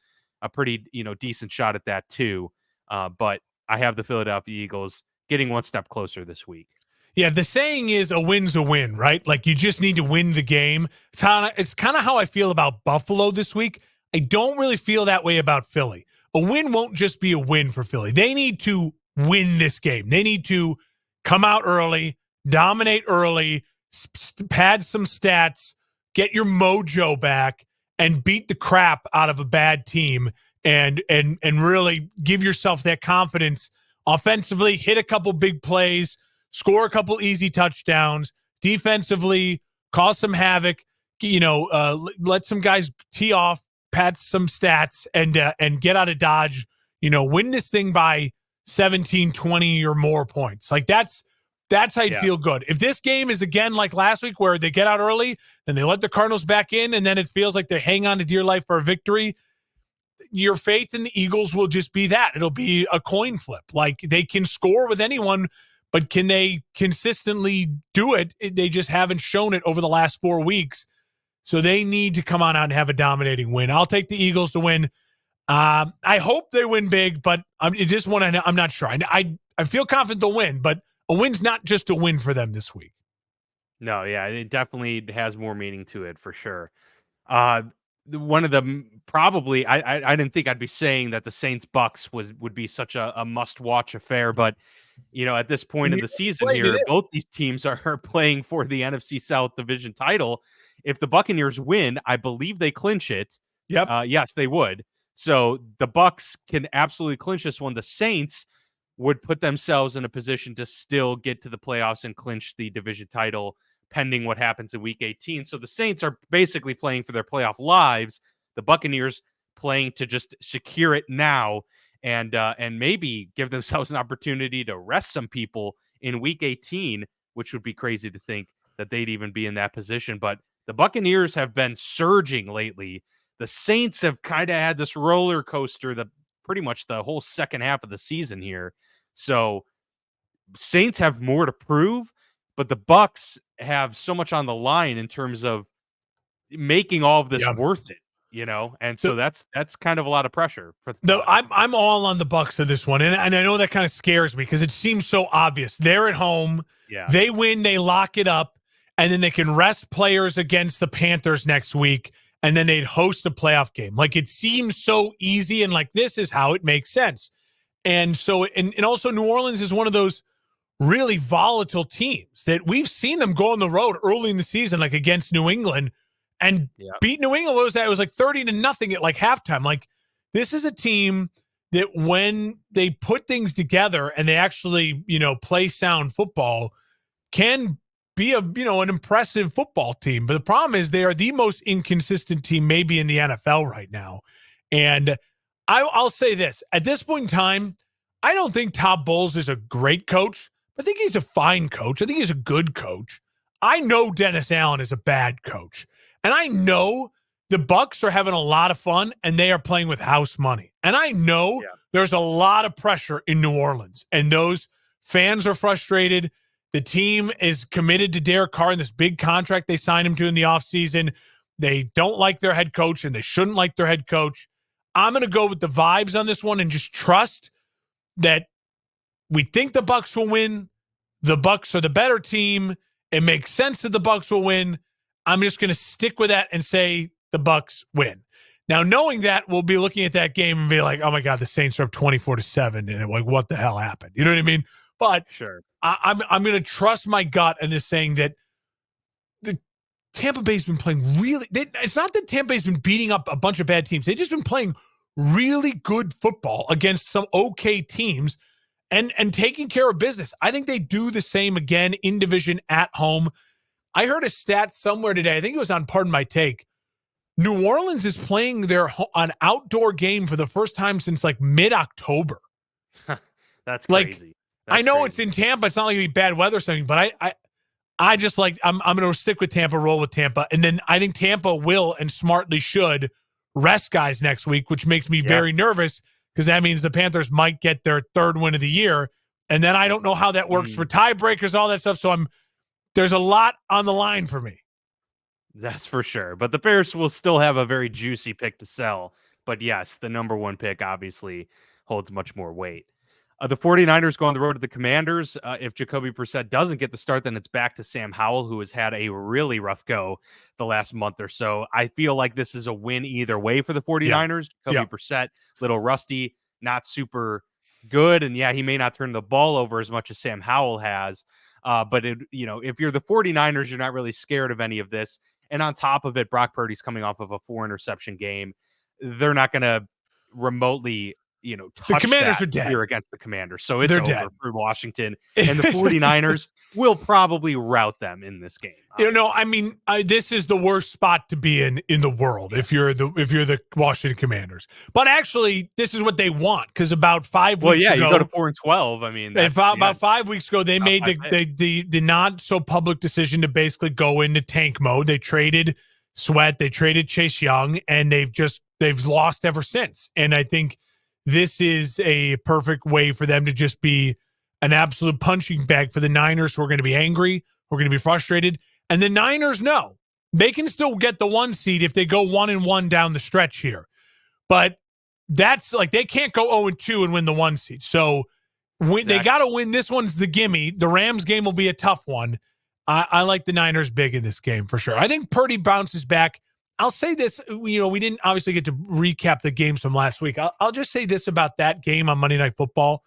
pretty, decent shot at that too. But I have the Philadelphia Eagles getting one step closer this week. Yeah, the saying is a win's a win, right? Like you just need to win the game. It's kind of how I feel about Buffalo this week. I don't really feel that way about Philly. A win won't just be a win for Philly. They need to win this game. They need to come out early, dominate early, pad some stats, get your mojo back, and beat the crap out of a bad team, and really give yourself that confidence offensively. Hit a couple big plays, score a couple easy touchdowns. Defensively, cause some havoc. Let some guys tee off, pat some stats, and get out of Dodge. Win this thing by 17, 20 or more points. Like that's how you'd feel good. If this game is again like last week where they get out early and they let the Cardinals back in and then it feels like they hang on to dear life for a victory, your faith in the Eagles will just be that. It'll be a coin flip. Like they can score with anyone, but can they consistently do it? They just haven't shown it over the last 4 weeks. So they need to come on out and have a dominating win. I'll take the Eagles to win. I hope they win big, but I'm not sure. I feel confident they'll win, but a win's not just a win for them this week. No, yeah, it definitely has more meaning to it for sure. One of the probably I didn't think I'd be saying that the Saints Bucks would be such a must watch affair, but at this point in the season here, both these teams are playing for the NFC South division title. If the Buccaneers win, I believe they clinch it. Yep. Yes, they would. So the Bucks can absolutely clinch this one. The Saints would put themselves in a position to still get to the playoffs and clinch the division title pending what happens in week 18. So the Saints are basically playing for their playoff lives. The Buccaneers playing to just secure it now and maybe give themselves an opportunity to rest some people in week 18, which would be crazy to think that they'd even be in that position. But the Buccaneers have been surging lately. The Saints have kind of had this roller coaster pretty much the whole second half of the season here. So Saints have more to prove, but the Bucks have so much on the line in terms of making all of this worth it, and so that's kind of a lot of pressure for I'm all on the Bucks of this one, and I know that kind of scares me because it seems so obvious. They're at home, they win, they lock it up, and then they can rest players against the Panthers next week, and then they'd host a playoff game. Like it seems so easy, and like this is how it makes sense. And so, and also New Orleans is one of those really volatile teams that we've seen them go on the road early in the season, like against New England, and beat New England. What was that? It was like 30-0 at like halftime. Like this is a team that when they put things together and they actually, play sound football, can be an impressive football team. But the problem is they are the most inconsistent team maybe in the NFL right now. And I'll say this. At this point in time, I don't think Todd Bowles is a great coach. I think he's a fine coach. I think he's a good coach. I know Dennis Allen is a bad coach. And I know the Bucks are having a lot of fun and they are playing with house money. And I know there's a lot of pressure in New Orleans. And those fans are frustrated. The team is committed to Derek Carr in this big contract they signed him to in the offseason. They don't like their head coach and they shouldn't like their head coach. I'm going to go with the vibes on this one and just trust that we think the Bucks will win. the Bucks are the better team. It makes sense that the Bucks will win. I'm just going to stick with that and say the Bucks win. Now, knowing that, we'll be looking at that game and be like, "Oh my God, the Saints are up 24-7," and like, what the hell happened? You know what I mean? But Sure. I'm going to trust my gut in this, saying that the Tampa Bay's been playing really. It's not that Tampa Bay's been beating up a bunch of bad teams. They've just been playing really good football against some okay teams and taking care of business. I think they do the same again in division at home. I heard a stat somewhere today. I think it was on Pardon My Take. New Orleans is playing an outdoor game for the first time since like mid-October. That's like, crazy. I know it's in Tampa. It's not like it'd be bad weather or something, but I just like, I'm going to stick with Tampa, roll with Tampa. And then I think Tampa will and smartly should rest guys next week, which makes me very nervous because that means the Panthers might get their third win of the year. And then I don't know how that works for tiebreakers, all that stuff. So there's a lot on the line for me. That's for sure. But the Bears will still have a very juicy pick to sell. But yes, the number one pick obviously holds much more weight. The 49ers go on the road to the Commanders. If Jacoby Brissett doesn't get the start, then it's back to Sam Howell, who has had a really rough go the last month or so. I feel like this is a win either way for the 49ers. Jacoby Brissett, little rusty, not super good. And yeah, he may not turn the ball over as much as Sam Howell has. But if you're the 49ers, you're not really scared of any of this. And on top of it, Brock Purdy's coming off of a 4-interception game. They're not going to remotely, touch the Commanders are dead here against the Commanders. So it's over dead for Washington, and the 49ers will probably rout them in this game. This is the worst spot to be in the world if you're the Washington Commanders. But actually, this is what they want because about 5 weeks ago, you go to 4-12. I mean, about 5 weeks ago, they made the not so public decision to basically go into tank mode. They traded Sweat, they traded Chase Young, and they've lost ever since. And I think this is a perfect way for them to just be an absolute punching bag for the Niners, who are going to be angry, who are going to be frustrated. And the Niners know they can still get the 1 seed if they go 1-1 down the stretch here. But that's like, they can't go 0-2 and win the 1 seed. So they got to win. This one's the gimme. The Rams game will be a tough one. I like the Niners big in this game for sure. I think Purdy bounces back. I'll say this, we didn't obviously get to recap the games from last week. I'll just say this about that game on Monday Night Football.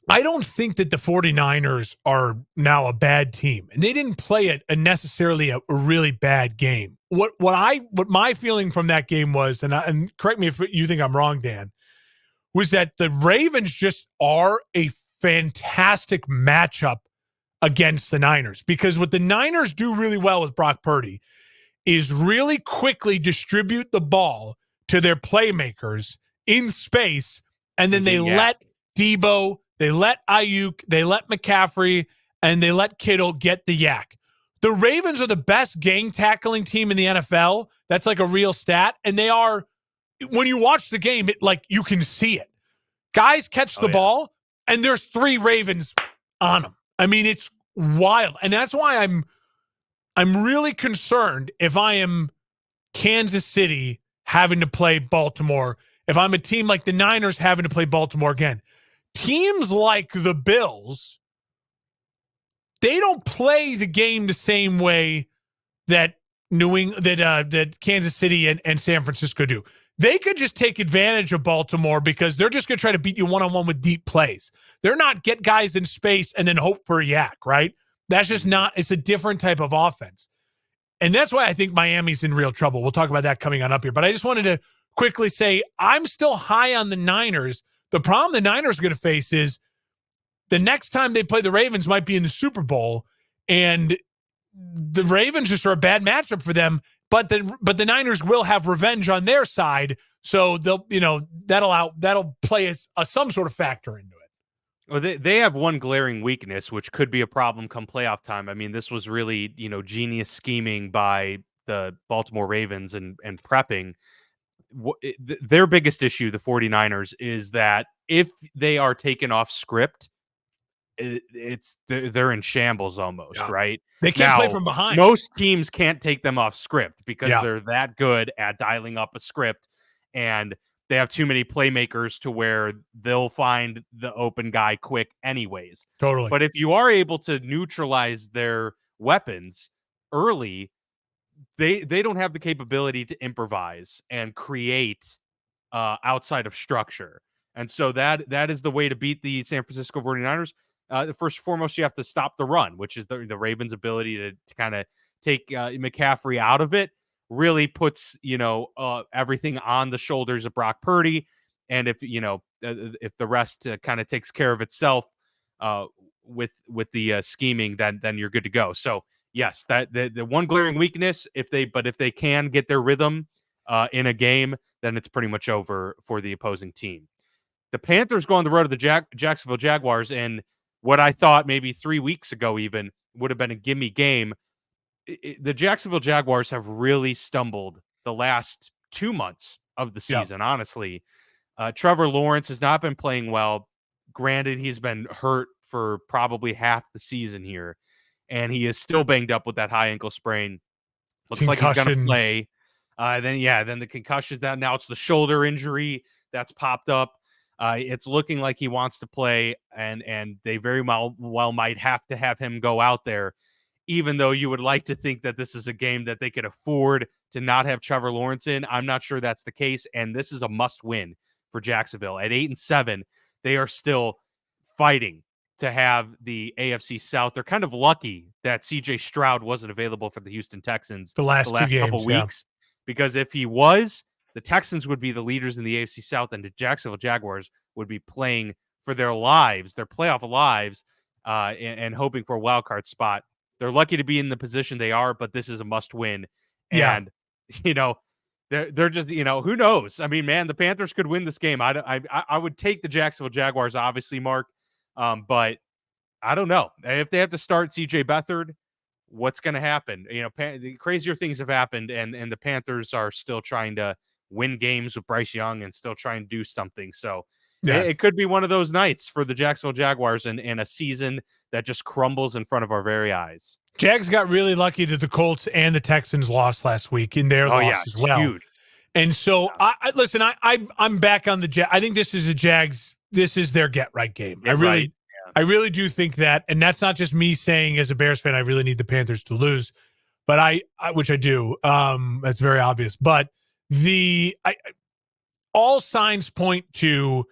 I don't think that the 49ers are now a bad team. And they didn't play necessarily a really bad game. What my feeling from that game was, and correct me if you think I'm wrong, Dan, was that the Ravens just are a fantastic matchup against the Niners. Because what the Niners do really well with Brock Purdy is really quickly distribute the ball to their playmakers in space, and then they let Debo, they let Ayuk, they let McCaffrey, and they let Kittle get the yak. The Ravens are the best gang tackling team in the NFL. That's like a real stat. And they are, when you watch the game, you can see it. Guys catch the ball, and there's 3 Ravens on them. I mean, it's wild. And that's why I'm really concerned if I am Kansas City having to play Baltimore, if I'm a team like the Niners having to play Baltimore again. Teams like the Bills, they don't play the game the same way that that Kansas City and San Francisco do. They could just take advantage of Baltimore because they're just going to try to beat you one-on-one with deep plays. They're not get guys in space and then hope for a yak, right? That's just not, it's a different type of offense. And that's why I think Miami's in real trouble. We'll talk about that coming on up here. But I just wanted to quickly say, I'm still high on the Niners. The problem the Niners are going to face is the next time they play the Ravens might be in the Super Bowl, and the Ravens just are a bad matchup for them. But the Niners will have revenge on their side, so they'll that'll play as some sort of factor into it. Well, they have one glaring weakness, which could be a problem come playoff time. I mean, this was really genius scheming by the Baltimore Ravens and prepping. Their biggest issue, the 49ers, is that if they are taken off script, they're in shambles almost, right? They can't play from behind. Most teams can't take them off script because they're that good at dialing up a script. And they have too many playmakers to where they'll find the open guy quick anyways. Totally. But if you are able to neutralize their weapons early, they don't have the capability to improvise and create outside of structure. And so that is the way to beat the San Francisco 49ers. First and foremost, you have to stop the run, which is the Ravens' ability to kind of take McCaffrey out of it. Really puts everything on the shoulders of Brock Purdy, and if the rest kind of takes care of itself with the scheming, then you're good to go. So yes, that the one glaring weakness, if they can get their rhythm in a game, then it's pretty much over for the opposing team. The Panthers go on the road to the Jacksonville Jaguars, and what I thought maybe 3 weeks ago even would have been a gimme game. The Jacksonville Jaguars have really stumbled the last 2 months of the season, honestly. Trevor Lawrence has not been playing well. Granted, he's been hurt for probably half the season here, and he is still banged up with that high ankle sprain. Looks like he's going to play. Then the concussions. Now it's the shoulder injury that's popped up. It's looking like he wants to play, and they very well might have to have him go out there, even though you would like to think that this is a game that they could afford to not have Trevor Lawrence in. I'm not sure that's the case, and this is a must-win for Jacksonville. At 8-7, they are still fighting to have the AFC South. They're kind of lucky that C.J. Stroud wasn't available for the Houston Texans the last 2 games, couple weeks, because if he was, the Texans would be the leaders in the AFC South, and the Jacksonville Jaguars would be playing for their lives, their playoff lives, and hoping for a wild card spot. They're lucky to be in the position they are, but this is a must win. And, they're just, who knows? I mean, man, the Panthers could win this game. I would take the Jacksonville Jaguars, obviously, Mark. But I don't know. If they have to start CJ Beathard, what's going to happen? Crazier things have happened, and the Panthers are still trying to win games with Bryce Young and still trying to do something. So it could be one of those nights for the Jacksonville Jaguars and a season that just crumbles in front of our very eyes. Jags got really lucky that the Colts and the Texans lost last week in their loss as well. Huge. And so I'm back on the Jags. I think this is a Jags. This is their get right game. I really do think that, and that's not just me saying as a Bears fan, I really need the Panthers to lose, but which I do. That's very obvious. But all signs point to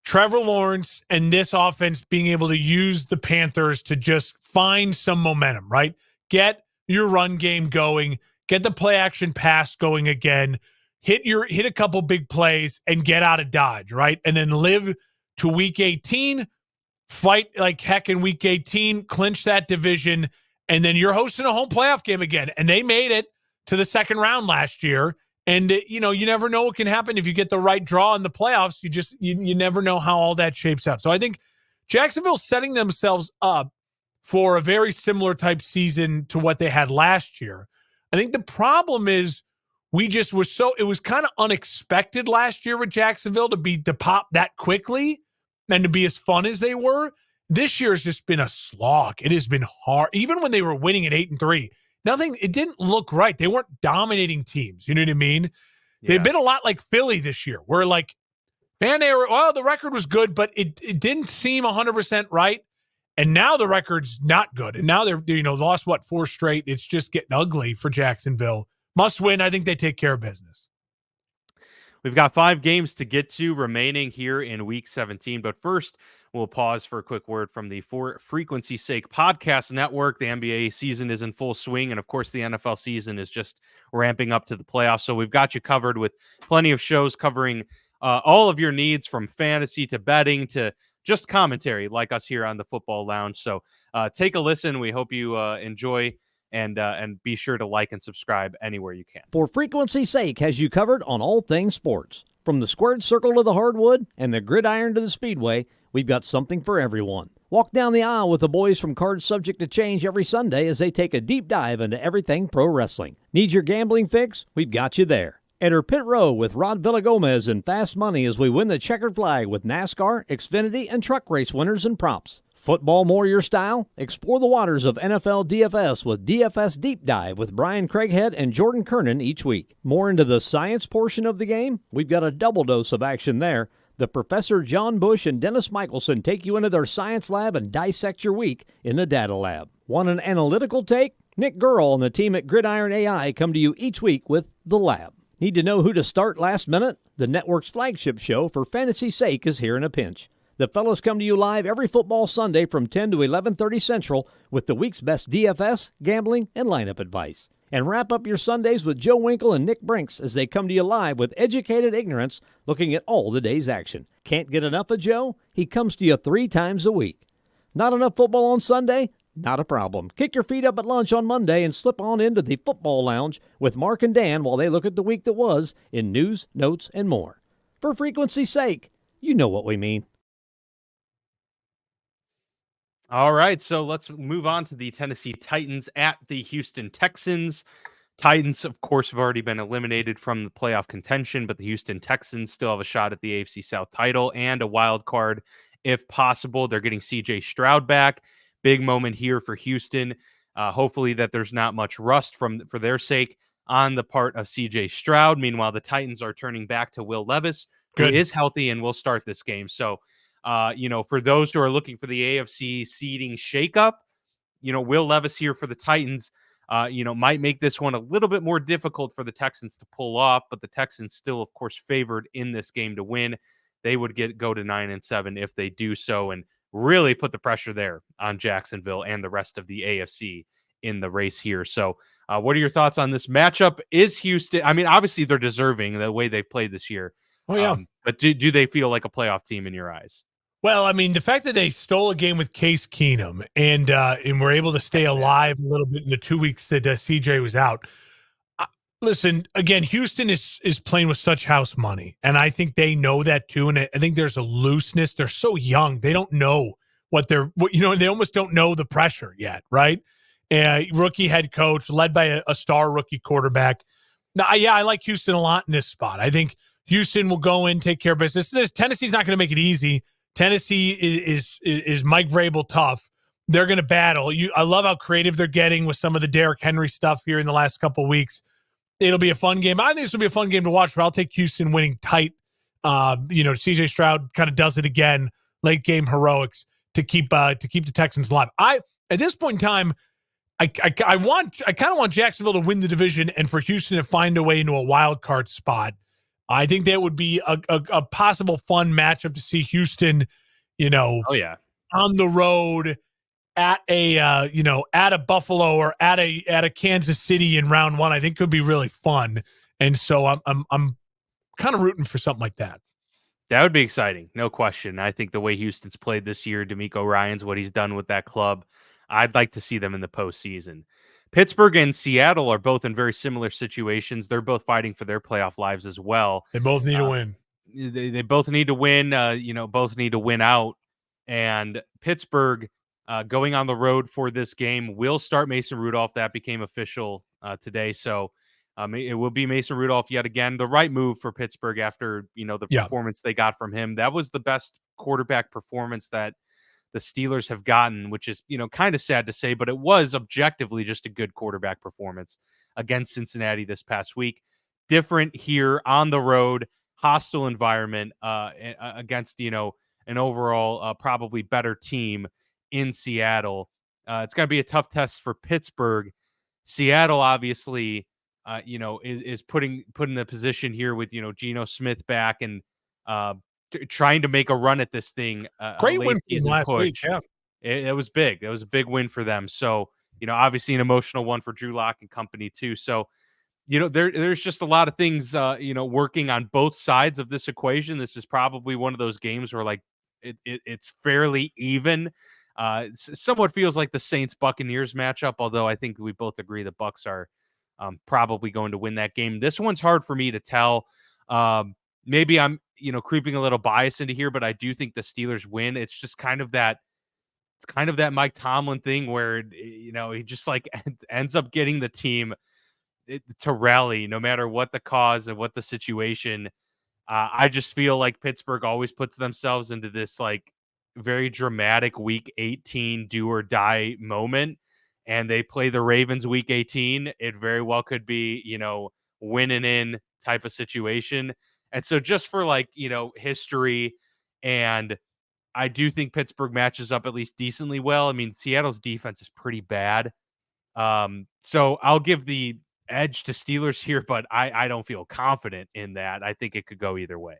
Trevor Lawrence and this offense being able to use the Panthers to just find some momentum, right? Get your run game going, get the play action pass going again, hit a couple big plays and get out of Dodge, right? And then live to week 18, fight like heck in week 18, clinch that division, and then you're hosting a home playoff game again. And they made it to the second round last year. And, you never know what can happen if you get the right draw in the playoffs. You never know how all that shapes out. So I think Jacksonville's setting themselves up for a very similar type season to what they had last year. I think the problem is it was kind of unexpected last year with Jacksonville to pop that quickly and to be as fun as they were. This year has just been a slog. It has been hard. Even when they were winning at 8-3. It didn't look right. They weren't dominating teams. You know what I mean? Yeah. They've been a lot like Philly this year, where the record was good, but it didn't seem 100% right. And now the record's not good. And now they're lost 4 straight. It's just getting ugly for Jacksonville. Must win. I think they take care of business. We've got 5 games to get to remaining here in Week 17. But first, we'll pause for a quick word from the For Frequency's Sake Podcast Network. The NBA season is in full swing, and of course, the NFL season is just ramping up to the playoffs. So we've got you covered with plenty of shows covering all of your needs, from fantasy to betting to just commentary, like us here on the Football Lounge. So take a listen. We hope you enjoy. And be sure to like and subscribe anywhere you can. For Frequency's Sake has you covered on all things sports. From the squared circle to the hardwood and the gridiron to the speedway, we've got something for everyone. Walk down the aisle with the boys from Cards Subject to Change every Sunday as they take a deep dive into everything pro wrestling. Need your gambling fix? We've got you there. Enter Pit Row with Rod Villagomez and Fast Money as we win the checkered flag with NASCAR, Xfinity, and truck race winners and props. Football more your style? Explore the waters of NFL DFS with DFS Deep Dive with Brian Craighead and Jordan Kernan each week. More into the science portion of the game? We've got a double dose of action there. The Professor John Bush and Dennis Michelson take you into their science lab and dissect your week in the data lab. Want an analytical take? Nick Gurl and the team at Gridiron AI come to you each week with The Lab. Need to know who to start last minute? The network's flagship show, For Fantasy's Sake, is here in a pinch. The fellows come to you live every football Sunday from 10 to 11:30 Central with the week's best DFS, gambling, and lineup advice. And wrap up your Sundays with Joe Winkle and Nick Brinks as they come to you live with educated ignorance looking at all the day's action. Can't get enough of Joe? He comes to you 3 times a week. Not enough football on Sunday? Not a problem. Kick your feet up at lunch on Monday and slip on into the football lounge with Mark and Dan while they look at the week that was in news, notes, and more. For frequency's sake, you know what we mean. All right, so let's move on to the Tennessee Titans at the Houston Texans. Titans, of course, have already been eliminated from the playoff contention, but the Houston Texans still have a shot at the AFC South title and a wild card if possible. They're getting CJ Stroud back. Big moment here for Houston. Hopefully that there's not much rust for their sake on the part of CJ Stroud. Meanwhile, the Titans are turning back to Will Levis, who is healthy and will start this game. So, for those who are looking for the AFC seeding shakeup, Will Levis here for the Titans, might make this one a little bit more difficult for the Texans to pull off, but the Texans still, of course, favored in this game to win. They would go to 9-7 if they do so and really put the pressure there on Jacksonville and the rest of the AFC in the race here. So what are your thoughts on this matchup? Is Houston, I mean, obviously they're deserving the way they've played this year. Oh, yeah. But do they feel like a playoff team in your eyes? Well, I mean, the fact that they stole a game with Case Keenum and were able to stay alive a little bit in the 2 weeks that CJ was out. Listen, again, Houston is playing with such house money, and I think they know that too. And I think there's a looseness. They're so young; they don't know they almost don't know the pressure yet, right? Rookie head coach, led by a star rookie quarterback. Now, yeah, I like Houston a lot in this spot. I think Houston will go in, take care of business. Tennessee's not going to make it easy. Tennessee is Mike Vrabel tough. They're going to battle. I love how creative they're getting with some of the Derrick Henry stuff here in the last couple of weeks. It'll be a fun game. I think this will be a fun game to watch, but I'll take Houston winning tight. CJ Stroud kind of does it again, late game heroics to keep the Texans alive. At this point in time, I kind of want Jacksonville to win the division and for Houston to find a way into a wild card spot. I think that would be a possible fun matchup to see Houston, on the road at a Buffalo or at a Kansas City in round one. I think could be really fun, and so I'm kind of rooting for something like that. That would be exciting, no question. I think the way Houston's played this year, DeMeco Ryans, what he's done with that club, I'd like to see them in the postseason. Pittsburgh and Seattle are both in very similar situations. They're both fighting for their playoff lives as well. They both need to win. They both need to win. Both need to win out. And Pittsburgh going on the road for this game will start Mason Rudolph. That became official today. So it will be Mason Rudolph yet again. The right move for Pittsburgh after performance they got from him. That was the best quarterback performance that the Steelers have gotten, which is, kind of sad to say, but it was objectively just a good quarterback performance against Cincinnati this past week. Different here on the road, hostile environment against, an overall probably better team in Seattle. It's going to be a tough test for Pittsburgh. Seattle, obviously, is putting in the position here with, Geno Smith back and trying to make a run at this thing. Great win last week. Yeah, it was big. It was a big win for them. So, obviously an emotional one for Drew Lock and company too. So, there's just a lot of things, working on both sides of this equation. This is probably one of those games where it's fairly even. It somewhat feels like the Saints Buccaneers matchup, although I think we both agree the Bucs are probably going to win that game. This one's hard for me to tell. Maybe I'm, creeping a little bias into here, but I do think the Steelers win. It's just kind of that Mike Tomlin thing where, he just ends up getting the team to rally no matter what the cause and what the situation. I just feel like Pittsburgh always puts themselves into this very dramatic week 18 do or die moment, and they play the Ravens week 18, it very well could be, winning in type of situation. And so just for history, and I do think Pittsburgh matches up at least decently well. I mean, Seattle's defense is pretty bad. So I'll give the edge to Steelers here, but I don't feel confident in that. I think it could go either way.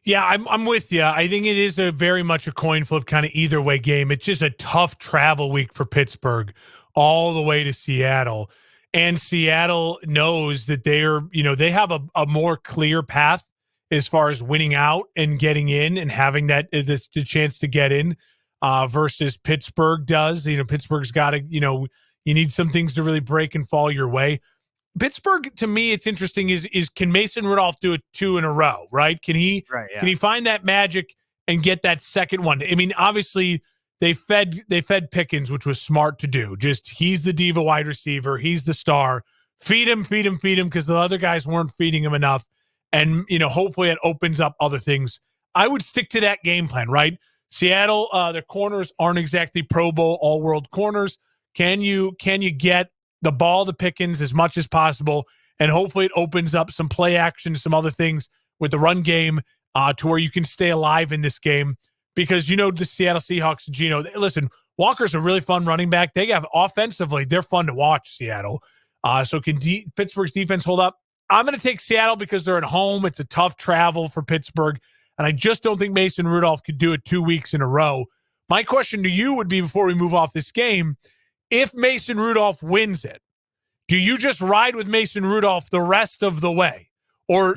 Yeah, I'm with you. I think it is a very much a coin flip kind of either way game. It's just a tough travel week for Pittsburgh all the way to Seattle. And Seattle knows that they have a more clear path as far as winning out and getting in and having the chance to get in versus Pittsburgh does. Pittsburgh's got to, you need some things to really break and fall your way. Pittsburgh, to me, it's interesting is can Mason Rudolph do it 2 in a row, right? Can he find that magic and get that second one? I mean, obviously they fed Pickens, which was smart to do. Just he's the diva wide receiver, he's the star. Feed him because the other guys weren't feeding him enough. And hopefully it opens up other things. I would stick to that game plan, right? Seattle, their corners aren't exactly Pro Bowl all-world corners. Can you get the ball to Pickens as much as possible, and hopefully it opens up some play action, some other things with the run game to where you can stay alive in this game. Because the Seattle Seahawks, listen, Walker's a really fun running back. They have offensively, they're fun to watch, Seattle. So can Pittsburgh's defense hold up? I'm going to take Seattle because they're at home. It's a tough travel for Pittsburgh, and I just don't think Mason Rudolph could do it 2 weeks in a row. My question to you would be, before we move off this game, if Mason Rudolph wins it, do you just ride with Mason Rudolph the rest of the way? Or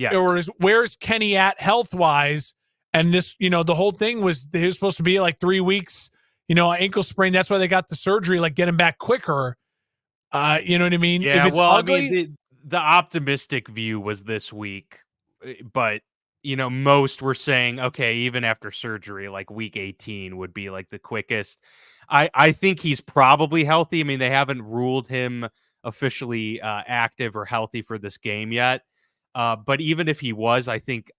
where's Kenny at health-wise? And this, the whole thing was he was supposed to be like 3 weeks, ankle sprain. That's why they got the surgery, get him back quicker. You know what I mean? Yeah, if it's ugly, I mean, the optimistic view was this week, but most were saying, okay, even after surgery, week 18 would be the quickest. I think he's probably healthy. I mean, they haven't ruled him officially active or healthy for this game yet. But even if he was, I think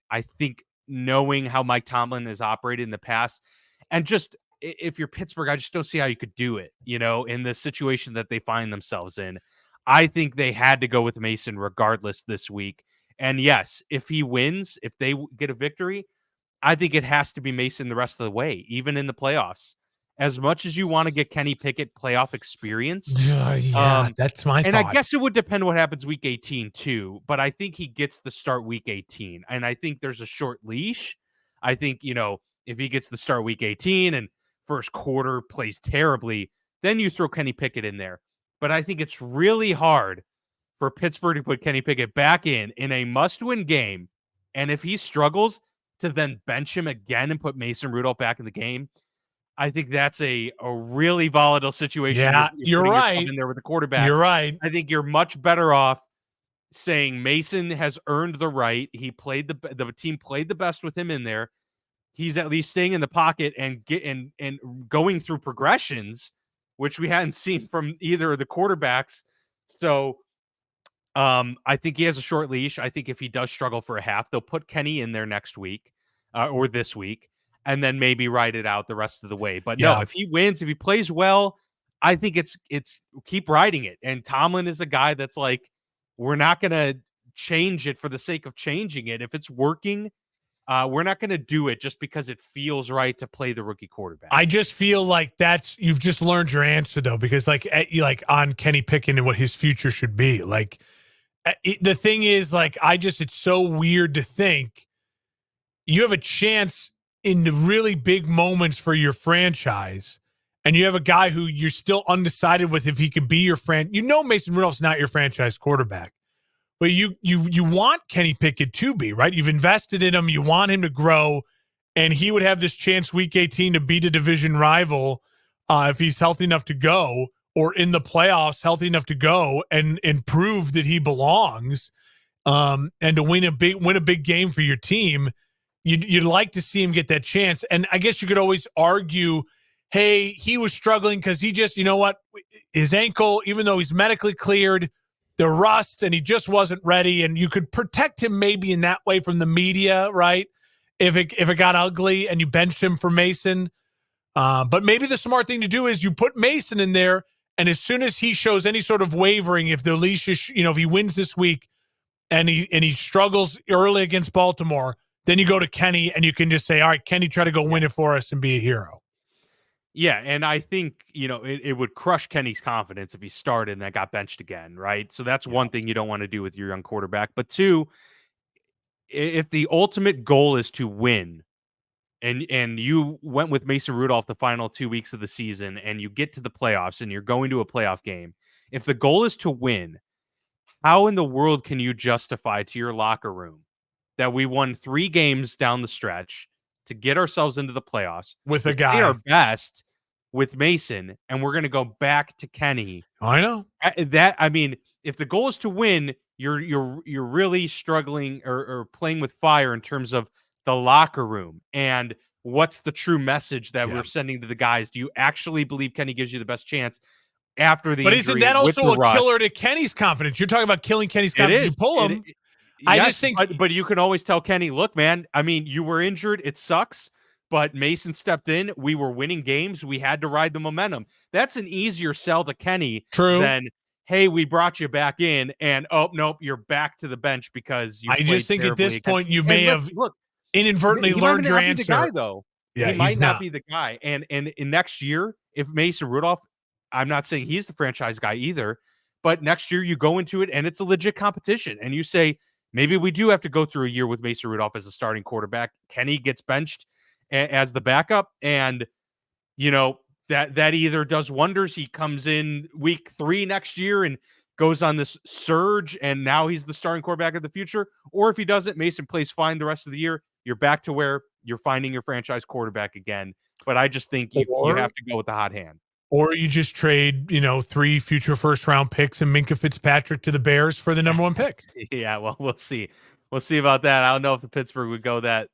knowing how Mike Tomlin has operated in the past, and just if you're Pittsburgh, I just don't see how you could do it, in the situation that they find themselves in. I think they had to go with Mason regardless this week. And yes, if he wins, if they get a victory, I think it has to be Mason the rest of the way, even in the playoffs. As much as you want to get Kenny Pickett playoff experience. That's my thought. And I guess it would depend what happens week 18 too, but I think he gets the start week 18. And I think there's a short leash. I think, if he gets the start week 18 and first quarter plays terribly, then you throw Kenny Pickett in there. But I think it's really hard for Pittsburgh to put Kenny Pickett back in a must-win game. And if he struggles, to then bench him again and put Mason Rudolph back in the game. I think that's a really volatile situation. Yeah, you're right. In there with the quarterback. You're right. I think you're much better off saying Mason has earned the right. He played the team played the best with him in there. He's at least staying in the pocket and going through progressions, which we hadn't seen from either of the quarterbacks. So I think he has a short leash. I think if he does struggle for a half, they'll put Kenny in there next week or this week, and then maybe ride it out the rest of the way. But no, if he wins, if he plays well, I think it's keep riding it. And Tomlin is a guy that's we're not going to change it for the sake of changing it. If it's working, we're not going to do it just because it feels right to play the rookie quarterback. I just feel like you've just learned your answer though, because on Kenny Pickett and what his future should be. The thing is, it's so weird to think you have a chance in the really big moments for your franchise, and you have a guy who you're still undecided with if he could be your Mason Rudolph's not your franchise quarterback, but you want Kenny Pickett to be, right? You've invested in him. You want him to grow, and he would have this chance week 18 to beat a division rival if he's healthy enough to go, or in the playoffs, healthy enough to go and prove that he belongs, and to win a big game for your team. You'd like to see him get that chance. And I guess you could always argue, hey, he was struggling because he just, his ankle, even though he's medically cleared, the rust, and he just wasn't ready. And you could protect him maybe in that way from the media, right? If it got ugly and you benched him for Mason. But maybe the smart thing to do is you put Mason in there, and as soon as he shows any sort of wavering, if the leash is, if he wins this week and he struggles early against Baltimore, then you go to Kenny and you can just say, all right, Kenny, try to go win it for us and be a hero. Yeah, and I think, it would crush Kenny's confidence if he started and then got benched again, right? So that's one thing you don't want to do with your young quarterback. But two, if the ultimate goal is to win, and you went with Mason Rudolph the final 2 weeks of the season, and you get to the playoffs and you're going to a playoff game, if the goal is to win, how in the world can you justify to your locker room that we won 3 games down the stretch to get ourselves into the playoffs with a to guy play our best with Mason, and we're going to go back to Kenny? I know if the goal is to win, you're really struggling or playing with fire in terms of the locker room and what's the true message that we're sending to the guys. Do you actually believe Kenny gives you the best chance after the injury? Isn't that also a killer to Kenny's confidence? You're talking about killing Kenny's confidence. You pull him. I just think, but you can always tell Kenny, look, man, you were injured. It sucks, but Mason stepped in. We were winning games. We had to ride the momentum. That's an easier sell to Kenny than, hey, we brought you back in, and oh nope, you're back to the bench because you. I just think at this point you may have inadvertently learned your answer. The guy, though, yeah, he might not be the guy. And in next year, if Mason Rudolph, I'm not saying he's the franchise guy either, but next year you go into it and it's a legit competition, and you say maybe we do have to go through a year with Mason Rudolph as a starting quarterback. Kenny gets benched as the backup, and that either does wonders. He comes in week 3 next year and goes on this surge, and now he's the starting quarterback of the future. Or if he doesn't, Mason plays fine the rest of the year. You're back to where you're finding your franchise quarterback again. But I just think you have to go with the hot hand. Or you just trade, 3 future first-round picks and Minkah Fitzpatrick to the Bears for the number 1 pick. Yeah, well, we'll see. We'll see about that. I don't know if the Pittsburgh would go that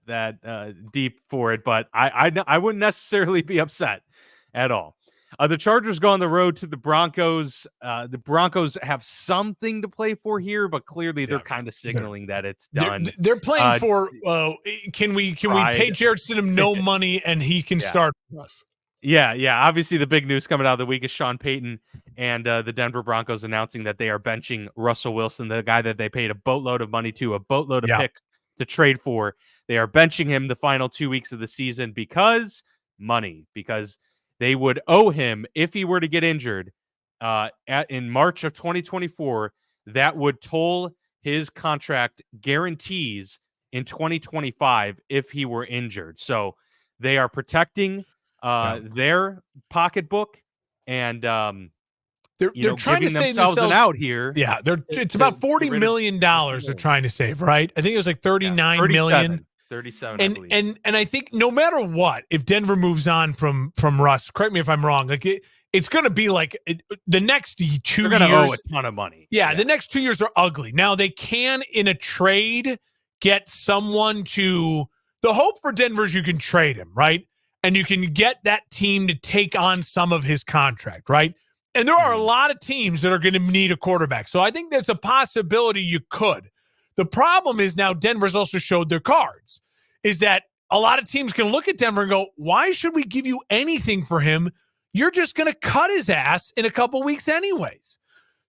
deep for it, but I wouldn't necessarily be upset at all. The Chargers go on the road to the Broncos. The Broncos have something to play for here, but clearly they're kind of signaling that it's done. They're playing for can we pay Jarrett Stidham no money and he can start for us? Yeah. Obviously, the big news coming out of the week is Sean Payton and the Denver Broncos announcing that they are benching Russell Wilson, the guy that they paid a boatload of money to, a boatload of picks to trade for. They are benching him the final 2 weeks of the season because they would owe him if he were to get injured in March of 2024. That would toll his contract guarantees in 2025 if he were injured. So they are protecting their pocketbook, and they're trying to save themselves an out here. Yeah, it's about $40 million they're trying to save, right? I think it was like 39 million. 37, I believe. And I think no matter what, if Denver moves on from Russ, correct me if I'm wrong, like it's going to be like the next 2 years. They're going to owe a ton of money. Yeah, the next 2 years are ugly. Now they can, in a trade, get someone to. The hope for Denver is you can trade him, right? And you can get that team to take on some of his contract, right? And there are a lot of teams that are going to need a quarterback. So I think there's a possibility you could. The problem is now Denver's also showed their cards, is that a lot of teams can look at Denver and go, why should we give you anything for him? You're just going to cut his ass in a couple weeks anyways.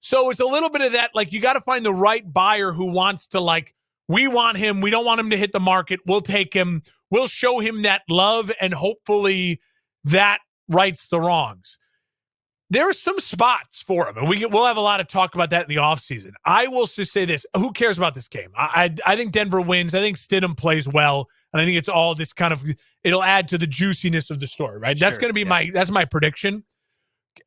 So it's a little bit of that, like you got to find the right buyer who wants to we want him. We don't want him to hit the market. We'll take him. We'll show him that love, and hopefully that rights the wrongs. There are some spots for him, and we'll have a lot of talk about that in the offseason. I will just say this. Who cares about this game? I think Denver wins. I think Stidham plays well, and I think it's all this kind of – it'll add to the juiciness of the story, right? Sure, that's going to be that's my prediction.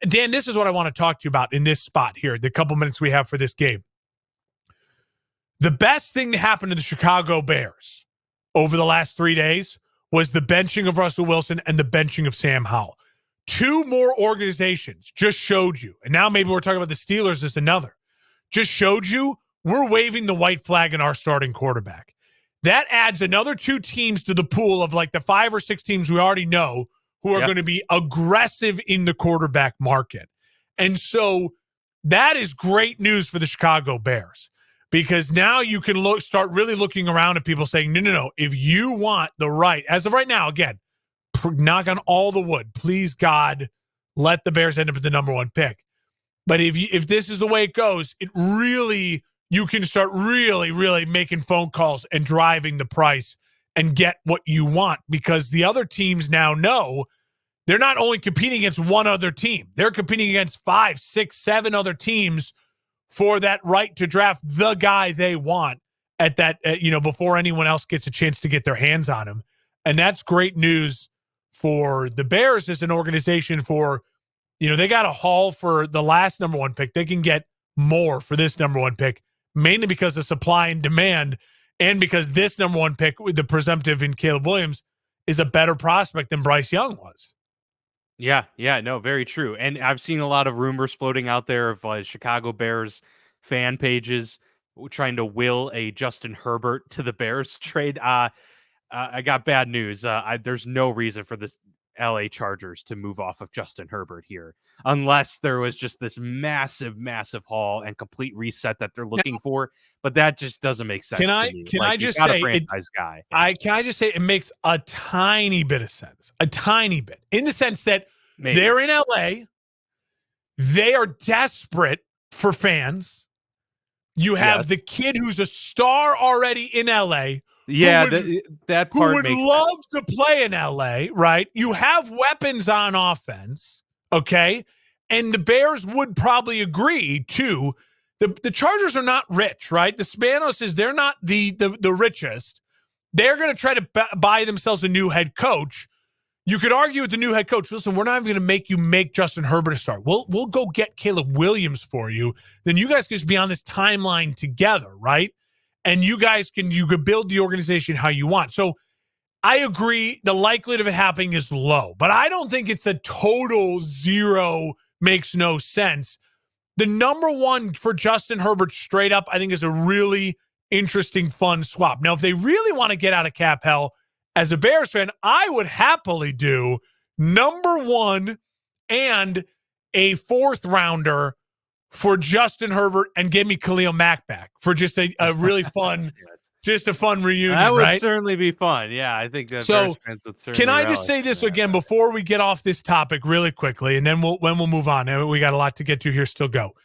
Dan, this is what I want to talk to you about in this spot here, the couple minutes we have for this game. The best thing that happened to the Chicago Bears over the last 3 days was the benching of Russell Wilson and the benching of Sam Howell. 2 more organizations just showed you, and now maybe we're talking about the Steelers as another, just showed you we're waving the white flag in our starting quarterback. That adds another 2 teams to the pool of like the 5 or 6 teams we already know who are going to be aggressive in the quarterback market. And so that is great news for the Chicago Bears. Because now you can start really looking around at people saying, no. If you want the right, as of right now, again, knock on all the wood. Please, God, let the Bears end up at the number 1 pick. But if this is the way it goes, you can start really making phone calls and driving the price and get what you want, because the other teams now know they're not only competing against one other team, they're competing against 5, 6, 7 other teams for that right to draft the guy they want at that, before anyone else gets a chance to get their hands on him. And that's great news for the Bears as an organization. For, they got a haul for the last number 1 pick. They can get more for this number 1 pick, mainly because of supply and demand, and because this number 1 pick with the presumptive in Caleb Williams is a better prospect than Bryce Young was. Yeah, no, very true. And I've seen a lot of rumors floating out there of Chicago Bears fan pages trying to will a Justin Herbert to the Bears trade. I got bad news. There's no reason for this LA Chargers to move off of Justin Herbert here, unless there was just this massive haul and complete reset that they're looking for. But that just doesn't make sense. Can I just say, it makes a tiny bit of sense, a tiny bit, in the sense that they're in LA, they are desperate for fans. You have the kid who's a star already in LA. Yeah, that part who would love to play in LA, right? You have weapons on offense, okay? And the Bears would probably agree, too. The Chargers are not rich, right? The Spanos they're not the richest. They're going to try to buy themselves a new head coach. You could argue with the new head coach, listen, we're not even going to make you make Justin Herbert a start. We'll go get Caleb Williams for you. Then you guys can just be on this timeline together, right? And you could build the organization how you want. So I agree, the likelihood of it happening is low, but I don't think it's a total zero, makes no sense. The number 1 for Justin Herbert straight up, I think, is a really interesting, fun swap. Now, if they really want to get out of cap hell, as a Bears fan, I would happily do number 1 and a 4th rounder for Justin Herbert and give me Khalil Mack back for just a really fun, just a fun reunion. That would right? certainly be fun. Yeah, I think that. So, fans would can I just say this again before we get off this topic really quickly, and then we'll move on. And we got a lot to get to here. Still go.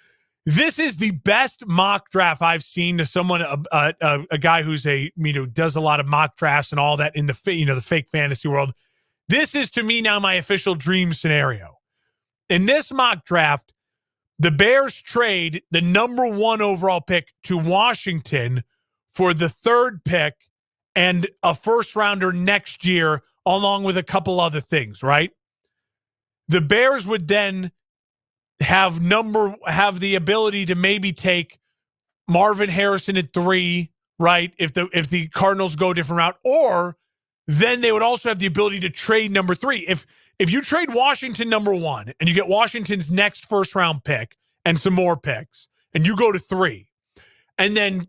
This is the best mock draft I've seen to someone, a guy who's does a lot of mock drafts and all that in the the fake fantasy world. This is, to me, now my official dream scenario. In this mock draft, the Bears trade the number 1 overall pick to Washington for the 3rd pick and a first rounder next year, along with a couple other things, right? The Bears would then have the ability to maybe take Marvin Harrison at 3, right? If the Cardinals go a different route, or then they would also have the ability to trade number 3. If you trade Washington number 1 and you get Washington's next first round pick and some more picks, and you go to 3, and then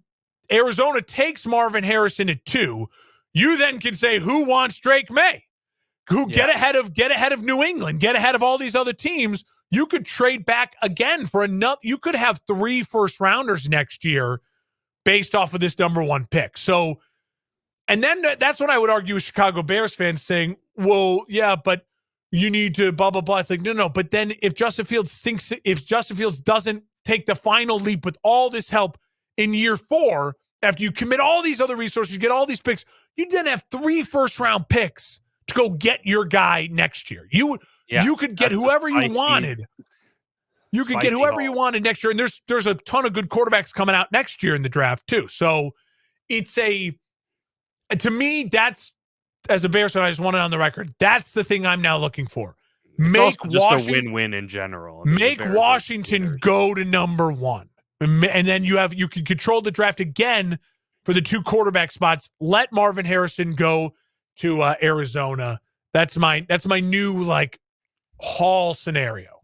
Arizona takes Marvin Harrison at 2, you then can say, who wants Drake May? Get ahead of New England, get ahead of all these other teams. You could trade back again for another. You could have 3 first rounders next year based off of this number 1 pick. So, and then that's what I would argue with Chicago Bears fans saying, well, yeah, but you need to blah, blah, blah. It's like, no. But then if Justin Fields doesn't take the final leap with all this help in year 4, after you commit all these other resources, you get all these picks, you then have 3 first round picks to go get your guy next year. You could get whoever you wanted. You could get whoever you wanted next year. And there's a ton of good quarterbacks coming out next year in the draft too. So it's to me, that's, as a Bears fan, I just want it on the record. That's the thing I'm now looking for. Make Washington just a win-win in general. Make Washington go to number 1. And then you can control the draft again for the 2 quarterback spots. Let Marvin Harrison go to Arizona. That's my new haul scenario.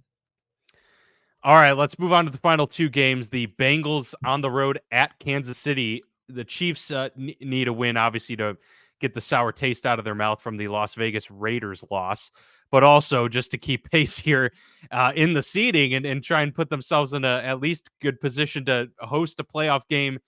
All right, let's move on to the final 2 games. The Bengals on the road at Kansas City. The Chiefs need a win, obviously, to get the sour taste out of their mouth from the Las Vegas Raiders loss, but also just to keep pace here in the seeding and try and put themselves in a at least good position to host a playoff game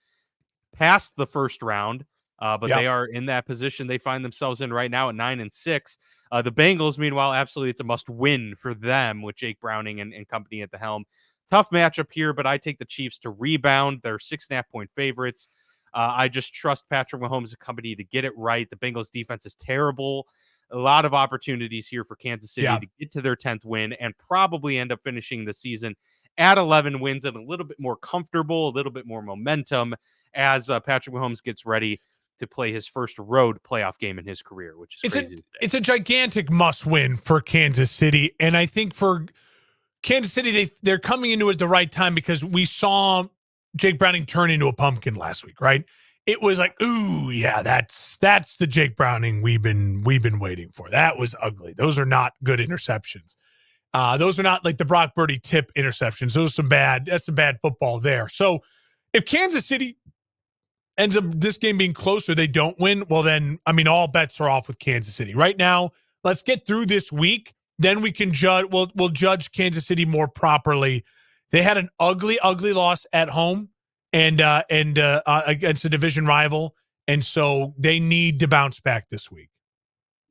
past the first round. But they are in that position they find themselves in right now at 9-6. The Bengals, meanwhile, absolutely, it's a must-win for them with Jake Browning and company at the helm. Tough matchup here, but I take the Chiefs to rebound. They're 6.5-point favorites. I just trust Patrick Mahomes and company to get it right. The Bengals defense is terrible. A lot of opportunities here for Kansas City to get to their 10th win and probably end up finishing the season at 11 wins and a little bit more comfortable, a little bit more momentum as Patrick Mahomes gets ready to play his first road playoff game in his career, which is crazy. It's a gigantic must-win for Kansas City, and I think for Kansas City, they're coming into it at the right time because we saw Jake Browning turn into a pumpkin last week, right? It was like, ooh, yeah, that's the Jake Browning we've been waiting for. That was ugly. Those are not good interceptions. Those are not like the Brock Purdy tip interceptions. That's some bad football there. So if Kansas City ends up this game being closer, they don't win, well then, I mean, all bets are off with Kansas City. Right now, let's get through this week. Then we can judge. We'll judge Kansas City more properly. They had an ugly loss at home and against a division rival, and so they need to bounce back this week.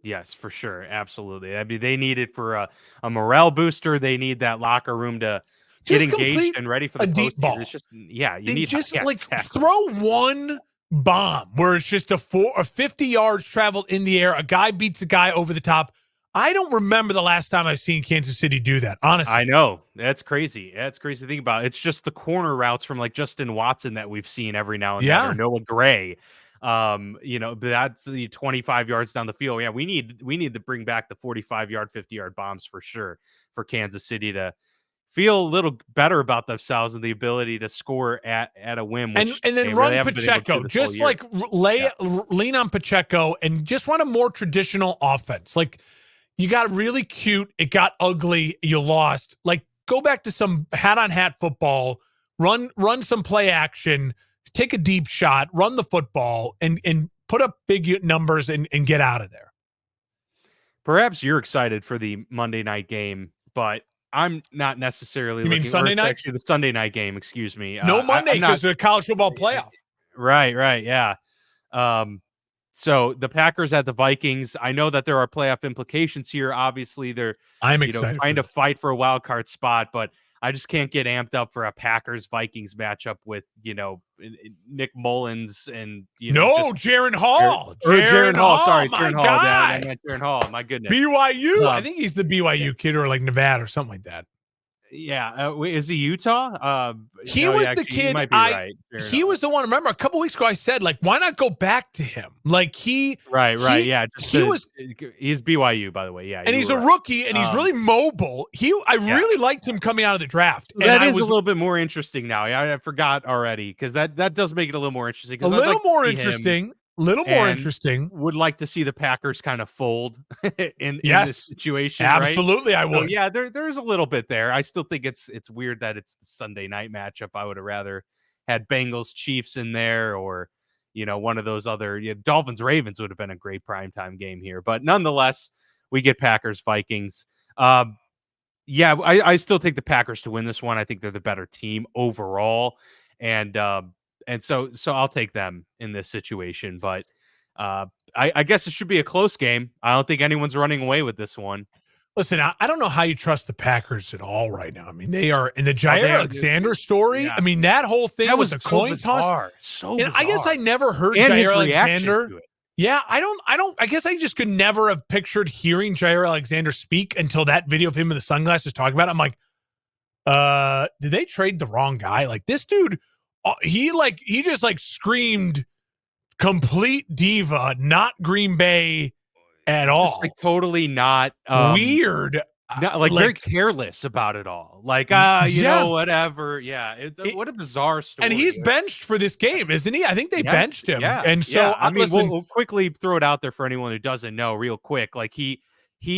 Yes, for sure, absolutely. I mean, they need it for a morale booster. They need that locker room to get engaged and ready for the deep ball. It's just, you need just exactly. throw one bomb where it's just a 50 yards traveled in the air. A guy beats a guy over the top. I don't remember the last time I've seen Kansas City do that, honestly. I know. That's crazy. That's crazy to think about. It's just the corner routes from like Justin Watson that we've seen every now and then, or Noah Gray. That's the 25 yards down the field. Yeah, we need to bring back the 45-yard, 50-yard bombs for sure for Kansas City to feel a little better about themselves and the ability to score at a whim. And then run Pacheco. Just like lean on Pacheco and just run a more traditional offense. Like, you got really cute. It got ugly. You lost. Like, go back to some hat-on-hat football. Run some play action. Take a deep shot. Run the football and put up big numbers and get out of there. Perhaps you're excited for the Monday night game, but I'm not necessarily. You mean Sunday night? Actually, the Sunday night game. Excuse me. No Monday because of the college football playoff. Right. Yeah. So the Packers at the Vikings. I know that there are playoff implications here. Obviously, I'm excited trying to fight for a wild card spot, but I just can't get amped up for a Packers Vikings matchup with Nick Mullins and Jaron Hall. Jaron Hall. Sorry, Jaron Hall. I meant Jaron Hall. My goodness. BYU. I think he's the BYU kid or like Nevada or something like that. Yeah, is he Utah? He was the kid. You might be right. He was the one. Remember, a couple weeks ago, I said, like, why not go back to him? Like right. Yeah, he's BYU, by the way. Yeah, and he's a rookie, and he's really mobile. I really liked him coming out of the draft. That is a little bit more interesting now. I forgot already because that does make it a little more interesting. Would like to see the Packers kind of fold in this situation. Absolutely, right? I would. So, yeah, there's a little bit there. I still think it's weird that it's the Sunday night matchup. I would have rather had Bengals Chiefs in there, or one of those other Dolphins Ravens would have been a great primetime game here. But nonetheless, we get Packers Vikings. I still take the Packers to win this one. I think they're the better team overall, and so I'll take them in this situation. But I guess it should be a close game. I don't think anyone's running away with this one. Listen, I don't know how you trust the Packers at all right now. I mean, they are in the Jair Alexander story. Yeah. I mean, that whole thing that was a coin toss. So bizarre. I guess I never heard Jair Alexander. Yeah, I guess I just could never have pictured hearing Jair Alexander speak until that video of him with the sunglasses talking about it. I'm like, did they trade the wrong guy? Like, this dude, he just screamed complete diva, not Green Bay at all. Just totally not weird. Very careless about it all. Whatever. Yeah. What a bizarre story. And he's benched for this game, isn't he? I think they benched him. Yeah. And so we'll quickly throw it out there for anyone who doesn't know real quick. Like he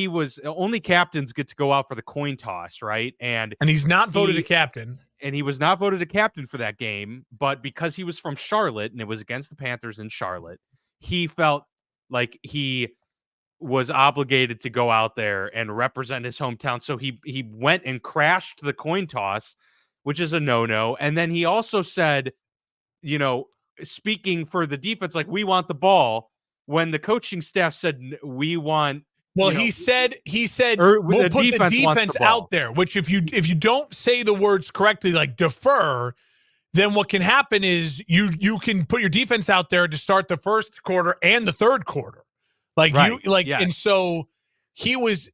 was only captains get to go out for the coin toss, right? And he's not voted a captain. And he was not voted a captain for that game, but because he was from Charlotte and it was against the Panthers in Charlotte, he felt like he was obligated to go out there and represent his hometown. So he went and crashed the coin toss, which is a no-no. And then he also said, speaking for the defense, like, we want the ball, when the coaching staff said we want Well, you know, he said or we'll the put the defense wants defense the ball. out there, which if you don't say the words correctly, like defer, then what can happen is you can put your defense out there to start the first quarter and the third quarter. Like Right. and Yes. so he was,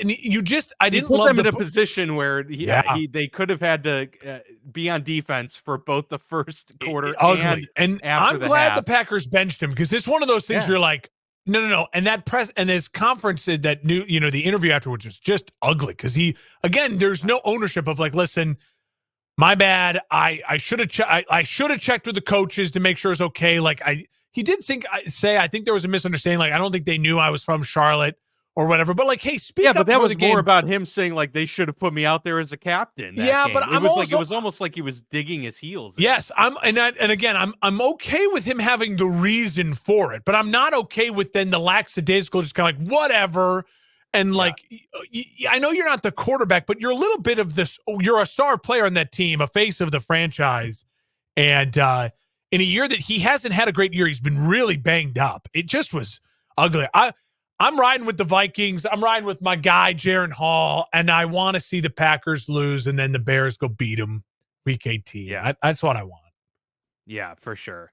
and I He didn't put love them in the a position where they could have had to be on defense for both the first quarter ugly. and after I'm the glad half. the Packers benched him because it's one of those things Yeah. where you're like, no. And that press and this conference that the interview afterwards was just ugly because there's no ownership of like, listen, my bad. I should have I should have checked with the coaches to make sure it's okay. Like he did say I think there was a misunderstanding. Like I don't think they knew I was from Charlotte or whatever. But like, hey, speak up. But that for was the game. more about him saying like they should have put me out there as a captain. Yeah, but it was almost like he was digging his heels. Yes, I'm okay with him having the reason for it, but I'm not okay with then the lackadaisical, just kind of like whatever. And like, I know you're not the quarterback, but you're a little bit of this. You're a star player on that team, a face of the franchise, and in a year that he hasn't had a great year, he's been really banged up. It just was ugly. I'm riding with the Vikings. I'm riding with my guy, Jaron Hall, and I want to see the Packers lose and then the Bears go beat them week 18. Yeah. That's what I want. Yeah, for sure.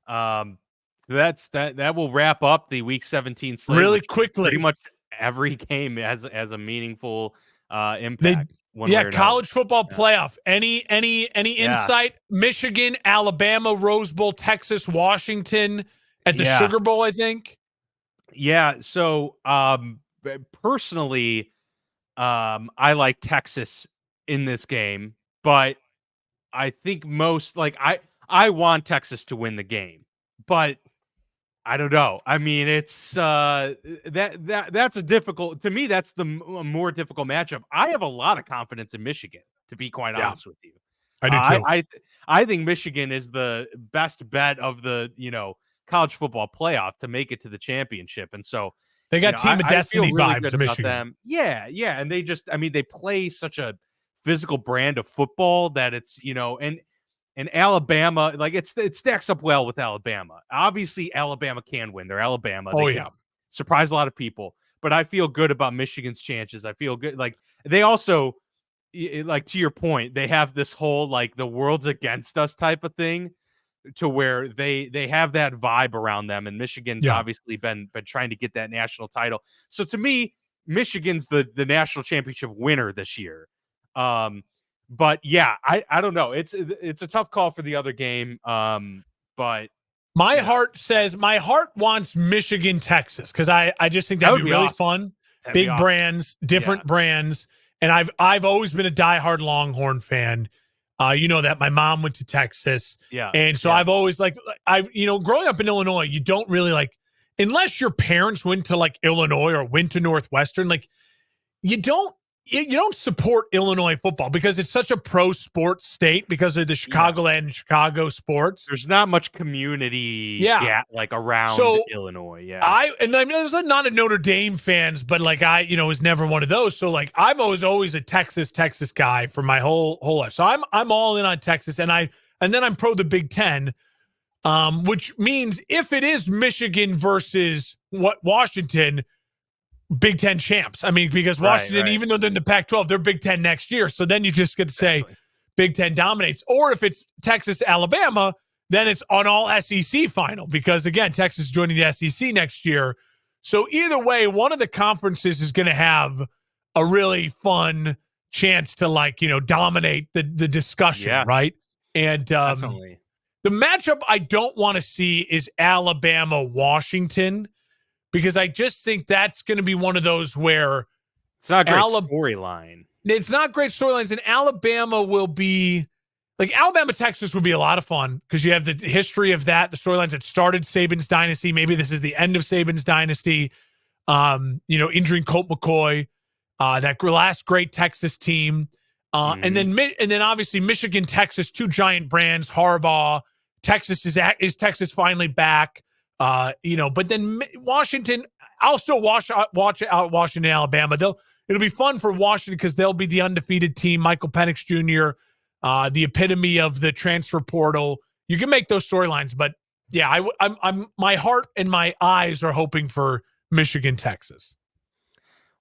So that will wrap up the week 17 slate really quickly. Pretty much every game has a meaningful impact. College football playoff. Any insight? Michigan, Alabama, Rose Bowl, Texas, Washington at the Sugar Bowl, I think. Yeah. So personally, I like Texas in this game, but I think I want Texas to win the game, but I don't know. I mean, it's that's a difficult, to me, that's the more difficult matchup. I have a lot of confidence in Michigan, to be quite honest with you. I do too. I think Michigan is the best bet of the, college football playoff to make it to the championship. And so they got Team of Destiny really vibes to Michigan. Them. Yeah. And they just, they play such a physical brand of football that it's, and Alabama, like it stacks up well with Alabama. Obviously, Alabama can win. They're Alabama. They surprise a lot of people, but I feel good about Michigan's chances. I feel good. Like they also, like to your point, they have this whole like the world's against us type of thing, to where they have that vibe around them, and Michigan's obviously been trying to get that national title. So to me, Michigan's the national championship winner this year. But yeah, I don't know. It's a tough call for the other game. But my heart wants Michigan, Texas, because I just think that'd be really awesome. Fun. Big brands, different brands, and I've always been a diehard Longhorn fan. You know that my mom went to Texas. Yeah. And so I've always growing up in Illinois, you don't really unless your parents went to Illinois or went to Northwestern, you don't support Illinois football because it's such a pro sports state because of the Chicagoland and Chicago sports. There's not much community around Illinois. Yeah. There's not a Notre Dame fans, but I was never one of those. So I'm always a Texas guy for my whole life. So I'm all in on Texas, and then I'm pro the Big Ten, which means if it is Michigan versus Washington, Big Ten champs. I mean, because Washington, even though they're in the Pac-12, they're Big Ten next year. So then you just get to say Big Ten dominates. Or if it's Texas, Alabama, then it's an all SEC final because, again, Texas is joining the SEC next year. So either way, one of the conferences is going to have a really fun chance to, dominate the discussion, right? And definitely. The matchup I don't want to see is Alabama-Washington, because I just think that's going to be one of those where it's not a great storyline. It's not great storylines, and Alabama will be Alabama-Texas would be a lot of fun because you have the history of that, the storylines that started Saban's dynasty. Maybe this is the end of Saban's dynasty. Injuring Colt McCoy, that last great Texas team, and then obviously Michigan, Texas, two giant brands. Harbaugh, Texas is Texas finally back. But then Washington, I'll still watch out Washington, Alabama. It'll be fun for Washington because they'll be the undefeated team. Michael Penix Jr., the epitome of the transfer portal. You can make those storylines, but yeah, I'm my heart and my eyes are hoping for Michigan, Texas.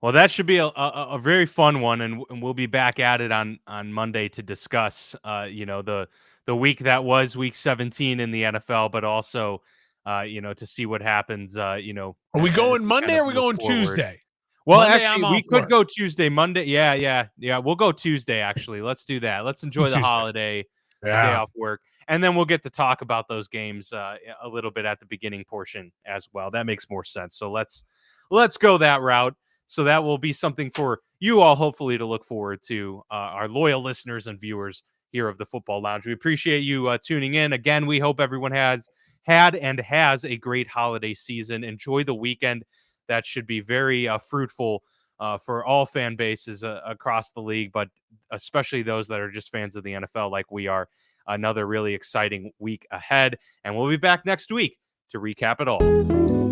Well, that should be a very fun one, and we'll be back at it on Monday to discuss, the week that was Week 17 in the NFL, but also, to see what happens. Are we going Monday or are we going Tuesday? Well, Monday, actually, I'm we off could work. go Tuesday, Monday. Yeah. We'll go Tuesday. Actually, let's do that. Let's enjoy the Tuesday. holiday, the day off work, and then we'll get to talk about those games a little bit at the beginning portion as well. That makes more sense. So let's go that route. So that will be something for you all, hopefully, to look forward to, our loyal listeners and viewers here of the Football Lounge. We appreciate you tuning in. Again, we hope everyone has had and has a great holiday season. Enjoy the weekend. That should be very fruitful for all fan bases across the league, but especially those that are just fans of the NFL like we are. Another really exciting week ahead, and we'll be back next week to recap it all.